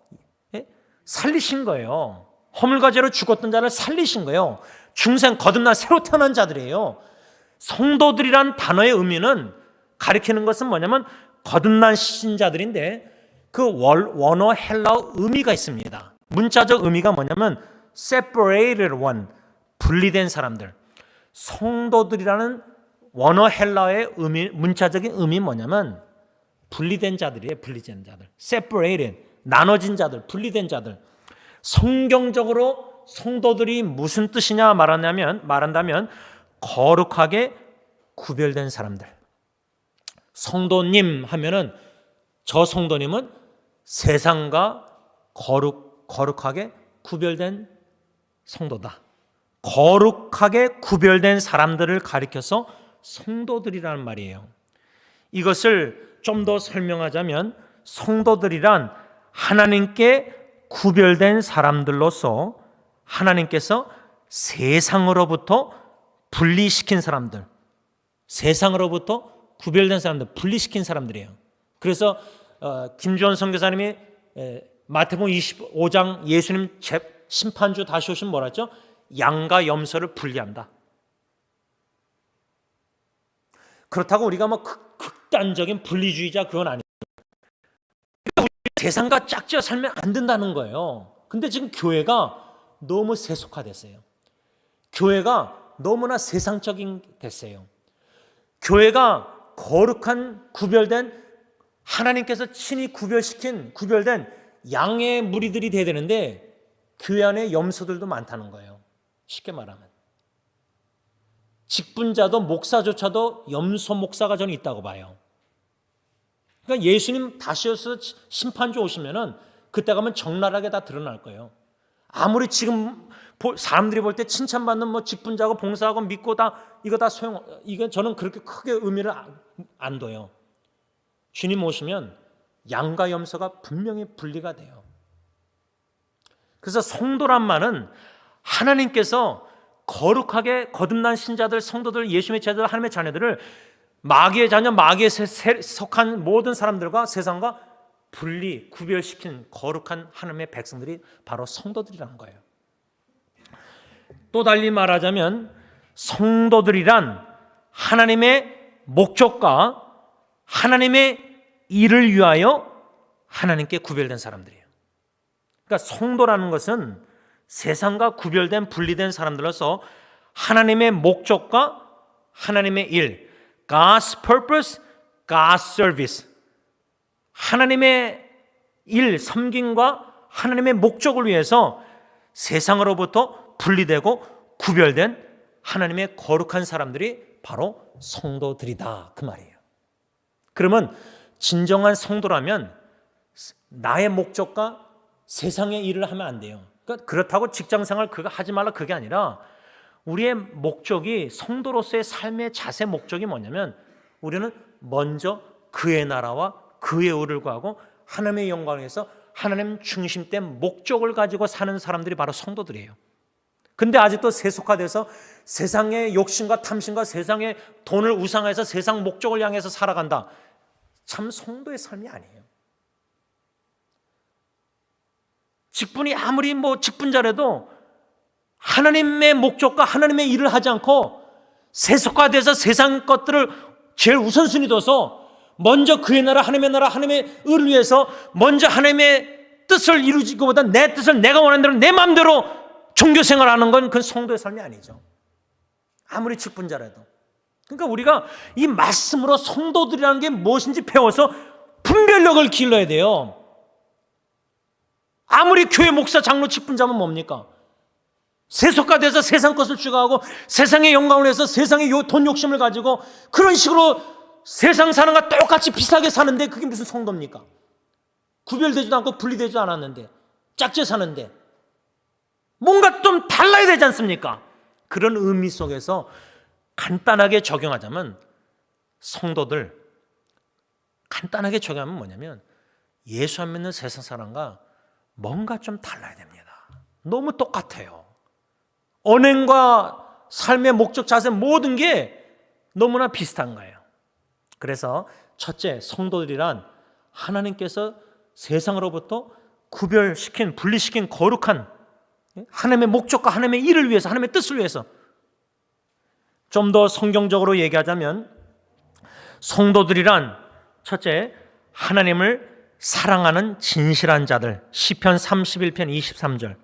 예? 살리신 거예요. 허물과 죄로 죽었던 자를 살리신 거예요. 중생 거듭난 새로 태어난 자들이에요. 성도들이란 단어의 의미는 가리키는 것은 뭐냐면 거듭난 신자들인데 그 원어 헬라어 의미가 있습니다. 문자적 의미가 뭐냐면 separated one, 분리된 사람들. 성도들이라는 원어 헬라어의 의미, 문자적인 의미 뭐냐면 분리된 자들이에요. 분리된 자들. separated, 나눠진 자들, 분리된 자들. 성경적으로 성도들이 무슨 뜻이냐 말한다면 거룩하게 구별된 사람들. 성도님 하면은 저 성도님은 세상과 거룩하게 구별된 성도다. 거룩하게 구별된 사람들을 가리켜서 성도들이라는 말이에요. 이것을 좀 더 설명하자면 성도들이란 하나님께 구별된 사람들로서 하나님께서 세상으로부터 분리시킨 사람들, 세상으로부터 구별된 사람들, 분리시킨 사람들이에요. 그래서 김주원 선교사님이 마태복음 25장 예수님 심판주 다시 오시면 뭐라 했죠? 양과 염소를 분리한다. 그렇다고 우리가 뭐 극단적인 분리주의자 그건 아니에요. 우리 세상과 짝지어 살면 안 된다는 거예요. 근데 지금 교회가 너무 세속화됐어요. 교회가 너무나 세상적인 됐어요. 교회가 거룩한 구별된 하나님께서 친히 구별된 양의 무리들이 돼야 되는데 교회 안에 염소들도 많다는 거예요. 쉽게 말하면 직분자도 목사조차도 염소 목사가 저는 있다고 봐요. 그러니까 예수님 다시 오셔서 심판주 오시면은 그때 가면 적나라하게 다 드러날 거예요. 아무리 지금 사람들이 볼 때 칭찬받는 뭐 직분자고 봉사하고 믿고 다 이거 다 이건 저는 그렇게 크게 의미를 안 둬요. 주님 오시면 양과 염소가 분명히 분리가 돼요. 그래서 성도란 말은 하나님께서 거룩하게 거듭난 신자들, 성도들, 예수님의 제자들, 하나님의 자녀들을 마귀의 자녀, 마귀에 속한 모든 사람들과 세상과 구별시킨 거룩한 하나님의 백성들이 바로 성도들이라는 거예요. 또 달리 말하자면 성도들이란 하나님의 목적과 하나님의 일을 위하여 하나님께 구별된 사람들이에요. 그러니까 성도라는 것은 세상과 구별된 분리된 사람들로서 하나님의 목적과 하나님의 일, God's purpose, God's service, 하나님의 일, 섬김과 하나님의 목적을 위해서 세상으로부터 분리되고 구별된 하나님의 거룩한 사람들이 바로 성도들이다 그 말이에요. 그러면 진정한 성도라면 나의 목적과 세상의 일을 하면 안 돼요. 그러니까 그렇다고 직장생활 그거 하지 말라 그게 아니라 우리의 목적이 성도로서의 삶의 자세 목적이 뭐냐면 우리는 먼저 그의 나라와 그의 의를 구하고 하나님의 영광을 위해서 하나님 중심된 목적을 가지고 사는 사람들이 바로 성도들이에요. 근데 아직도 세속화돼서 세상의 욕심과 탐심과 세상의 돈을 우상해서 세상 목적을 향해서 살아간다. 참 성도의 삶이 아니에요. 직분이 아무리 직분자라도 하나님의 목적과 하나님의 일을 하지 않고 세속화돼서 세상 것들을 제일 우선순위 둬서 먼저 그의 나라, 하나님의 나라, 하나님의 의를 위해서 먼저 하나님의 뜻을 이루지보다 내 뜻을 내가 원하는 대로 내 마음대로 종교생활하는 건 그건 성도의 삶이 아니죠. 아무리 직분자라도. 그러니까 우리가 이 말씀으로 성도들이라는 게 무엇인지 배워서 분별력을 길러야 돼요. 아무리 교회 목사, 장로, 직분자면 뭡니까? 세속화돼서 세상 것을 추구하고 세상의 영광을 위해서 세상의 돈 욕심을 가지고 그런 식으로 세상 사는 것과 똑같이 비슷하게 사는데 그게 무슨 성도입니까? 구별되지도 않고 분리되지도 않았는데 짝지어 사는데 뭔가 좀 달라야 되지 않습니까? 그런 의미 속에서 간단하게 적용하자면 성도들 간단하게 적용하면 뭐냐면 예수 안 믿는 세상 사람과 뭔가 좀 달라야 됩니다. 너무 똑같아요. 언행과 삶의 목적, 자세 모든 게 너무나 비슷한 거예요. 그래서 첫째, 성도들이란 하나님께서 세상으로부터 분리시킨 거룩한 하나님의 목적과 하나님의 일을 위해서, 하나님의 뜻을 위해서. 좀 더 성경적으로 얘기하자면 성도들이란 첫째, 하나님을 사랑하는 진실한 자들. 시편 31편 23절.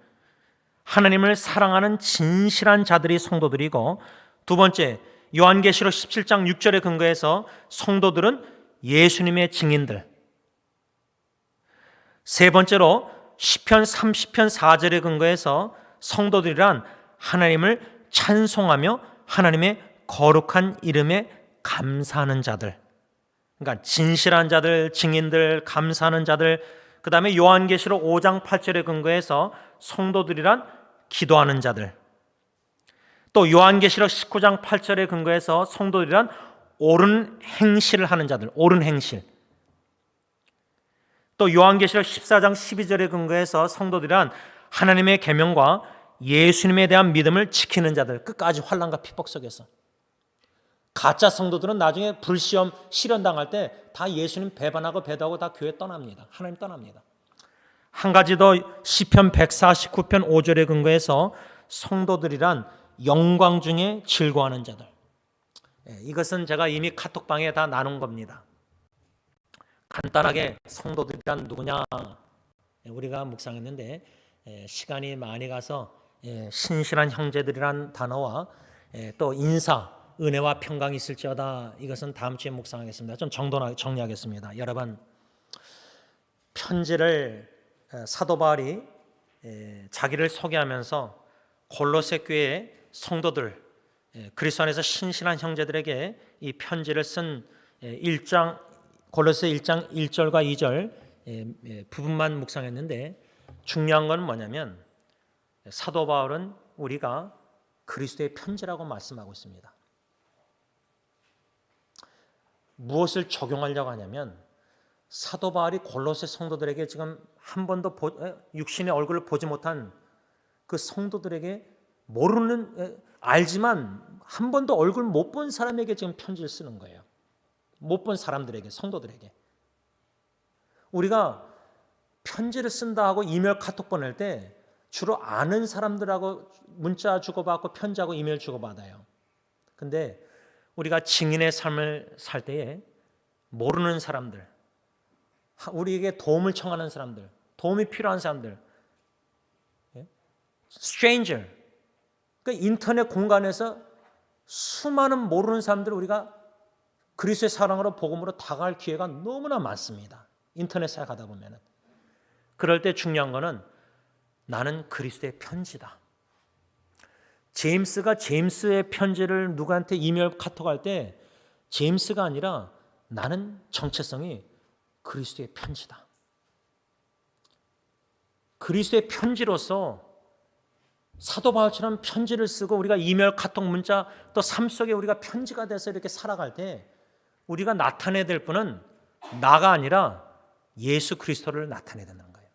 하나님을 사랑하는 진실한 자들이 성도들이고, 두 번째, 요한계시록 17장 6절에 근거해서 성도들은 예수님의 증인들. 세 번째로 시편 30편 4절에 근거해서 성도들이란 하나님을 찬송하며 하나님의 거룩한 이름에 감사하는 자들. 그러니까 진실한 자들, 증인들, 감사하는 자들. 그 다음에 요한계시록 5장 8절에 근거해서 성도들이란 기도하는 자들. 또 요한계시록 19장 8절에 근거해서 성도들이란 옳은 행실을 하는 자들. 옳은 행실. 또 요한계시록 14장 12절에 근거해서 성도들이란 하나님의 계명과 예수님에 대한 믿음을 지키는 자들. 끝까지 환난과 핍박 속에서. 가짜 성도들은 나중에 불시험 시련 당할 때 다 예수님 배반하고 배도하고 다 교회 떠납니다. 하나님 떠납니다. 한 가지 더 시편 149편 5절에 근거해서 성도들이란 영광 중에 즐거워하는 자들. 이것은 제가 이미 카톡방에 다 나눈 겁니다. 간단하게 성도들이란 누구냐 우리가 묵상했는데, 시간이 많이 가서 신실한 형제들이란 단어와 또 인사, 은혜와 평강이 있을지어다, 이것은 다음 주에 묵상하겠습니다. 좀 정리하겠습니다. 여러분, 편지를 사도 바울이 자기를 소개하면서 골로새 교회의 성도들, 그리스도 안에서 신실한 형제들에게 이 편지를 쓴 골로새 1장 1절과 2절 부분만 묵상했는데, 중요한 건 뭐냐면 사도 바울은 우리가 그리스도의 편지라고 말씀하고 있습니다. 무엇을 적용하려고 하냐면, 사도 바울이 골로새 성도들에게 지금 한 번도 육신의 얼굴을 보지 못한 그 성도들에게 알지만 한 번도 얼굴 못 본 사람에게 지금 편지를 쓰는 거예요. 못 본 사람들에게, 성도들에게. 우리가 편지를 쓴다 하고 이메일 카톡 보낼 때 주로 아는 사람들하고 문자 주고받고 편지하고 이메일 주고받아요. 근데 우리가 증인의 삶을 살 때에 모르는 사람들, 우리에게 도움을 청하는 사람들, 도움이 필요한 사람들, stranger, 그러니까 인터넷 공간에서 수많은 모르는 사람들을 우리가 그리스도의 사랑으로 복음으로 다가갈 기회가 너무나 많습니다. 인터넷 사역하다 보면은. 그럴 때 중요한 거는 나는 그리스도의 편지다. 제임스가 제임스의 편지를 누구한테 이메일 카톡할 때 제임스가 아니라 나는 정체성이 그리스도의 편지다. 그리스도의 편지로서 사도 바울처럼 편지를 쓰고 우리가 이메일, 카톡, 문자, 또 삶 속에 우리가 편지가 돼서 이렇게 살아갈 때 우리가 나타내야 될 분은 나가 아니라 예수 그리스도를 나타내야 된다는 거예요.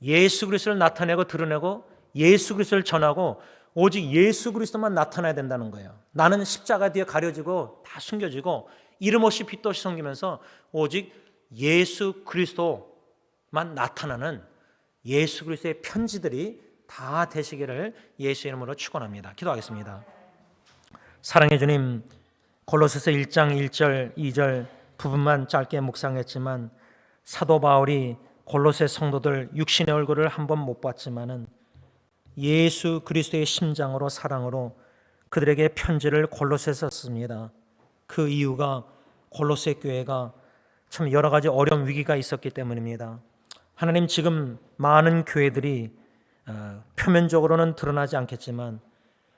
예수 그리스도를 나타내고 드러내고 예수 그리스도를 전하고 오직 예수 그리스도만 나타나야 된다는 거예요. 나는 십자가 뒤에 가려지고 다 숨겨지고 이름 없이 빛도 없이 섬기면서 오직 예수 그리스도만 나타나는 예수 그리스도의 편지들이 다 되시기를 예수 이름으로 축원합니다. 기도하겠습니다. 사랑해 주님, 골로새서 1장 1절 2절 부분만 짧게 묵상했지만 사도 바울이 골로새 성도들 육신의 얼굴을 한 번 못 봤지만은 예수 그리스도의 심장으로 사랑으로 그들에게 편지를 골로새서 썼습니다. 그 이유가 골로새 교회가 참 여러 가지 어려운 위기가 있었기 때문입니다. 하나님, 지금 많은 교회들이 표면적으로는 드러나지 않겠지만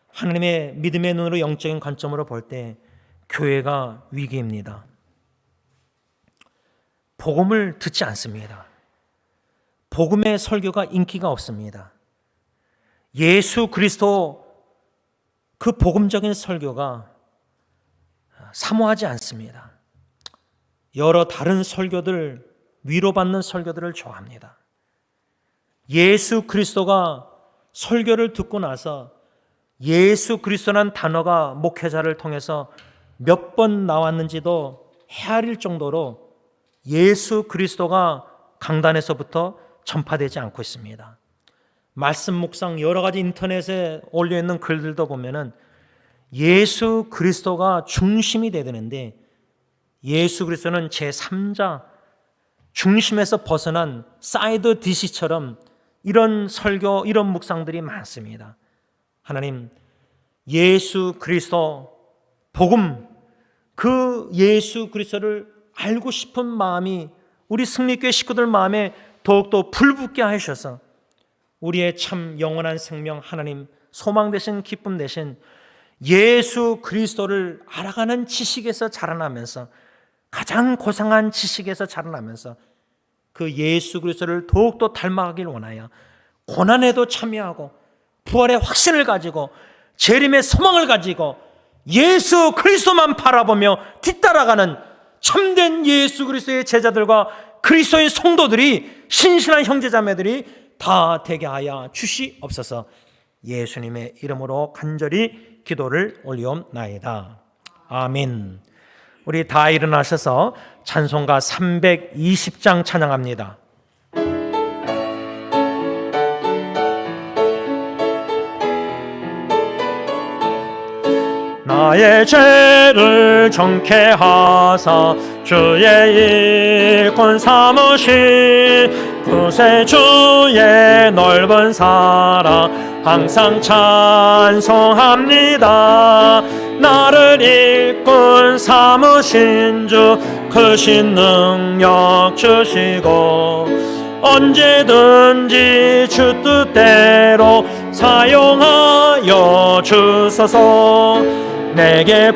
하나님의 믿음의 눈으로 영적인 관점으로 볼 때 교회가 위기입니다. 복음을 듣지 않습니다. 복음의 설교가 인기가 없습니다. 예수 그리스도 그 복음적인 설교가 사모하지 않습니다. 여러 다른 설교들, 위로받는 설교들을 좋아합니다. 예수 그리스도가 설교를 듣고 나서 예수 그리스도라는 단어가 목회자를 통해서 몇 번 나왔는지도 헤아릴 정도로 예수 그리스도가 강단에서부터 전파되지 않고 있습니다. 말씀 묵상 여러 가지 인터넷에 올려 있는 글들도 보면은 예수 그리스도가 중심이 되야 되는데 예수 그리스도는 제3자 중심에서 벗어난 사이드 디시처럼 이런 설교, 이런 묵상들이 많습니다. 하나님, 예수 그리스도 복음, 그 예수 그리스도를 알고 싶은 마음이 우리 승리교회 식구들 마음에 더욱더 불붙게 하셔서 우리의 참 영원한 생명 하나님, 소망 되신 기쁨 되신 예수 그리스도를 알아가는 지식에서 자라나면서 가장 고상한 지식에서 자라나면서 그 예수 그리스도를 더욱더 닮아가길 원하여 고난에도 참여하고 부활의 확신을 가지고 재림의 소망을 가지고 예수 그리스도만 바라보며 뒤따라가는 참된 예수 그리스도의 제자들과 그리스도의 성도들이 신실한 형제자매들이 다 되게 하여 주시옵소서. 예수님의 이름으로 간절히 기도를 올리옵나이다. 아멘. 우리 다 일어나셔서 찬송가 320장 찬양합니다. 나의 죄를 정케 하사 주의 일꾼 삼으신 구세주의 넓은 사랑 항상 찬송합니다. 나를 일꾼 삼으신 주 크신 능력 주시고 언제든지 주 뜻대로 사용하여 주소서. 내게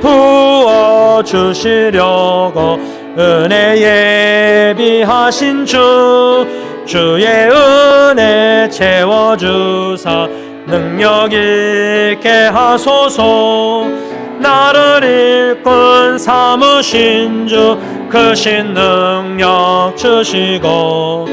부어주시려고 은혜 예비하신 주의 은혜 채워주사 능력 있게 하소서. 나를 일꾼 삼으신 주 크신 능력 주시고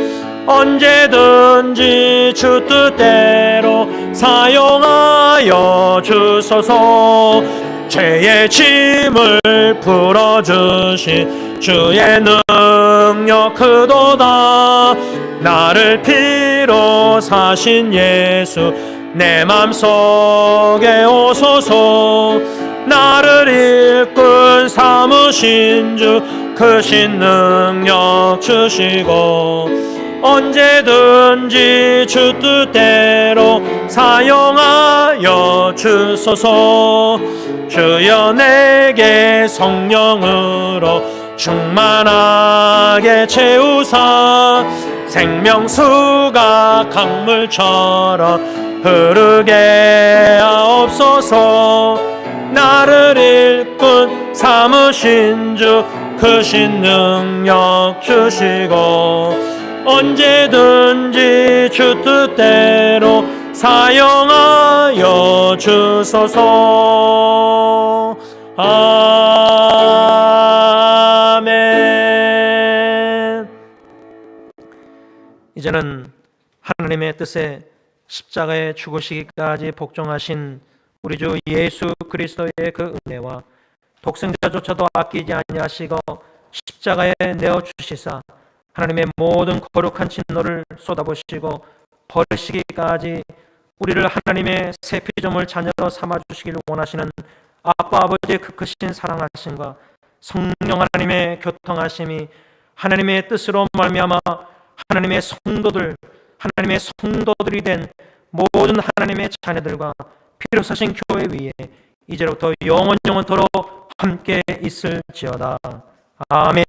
언제든지 주 뜻대로 사용하여 주소서. 죄의 짐을 풀어주신 주의 능력 크도다. 나를 피로 사신 예수 내 맘속에 오소서. 나를 일꾼 삼으신 주 크신 능력 주시고 언제든지 주 뜻대로 사용하여 주소서. 주여 내게 성령으로 충만하게 채우사 생명수가 강물처럼 흐르게 하옵소서. 나를 일꾼 삼으신 주 크신 능력 주시고 언제든지 주 뜻대로 사용하여 주소서. 아멘. 이제는 하나님의 뜻에 십자가에 죽으시기까지 복종하신 우리 주 예수 그리스도의 그 은혜와 독생자조차도 아끼지 아니하시고 십자가에 내어 주시사 하나님의 모든 거룩한 진노를 쏟아부으시고 버리시기까지 우리를 하나님의 새 피조물 자녀로 삼아주시길 원하시는 아빠 아버지의 그 크신 사랑하심과 성령 하나님의 교통하심이 하나님의 뜻으로 말미암아 하나님의 성도들이 된 모든 하나님의 자녀들과 피로 사신 교회 위에 이제로부터 영원토록 함께 있을지어다. 아멘.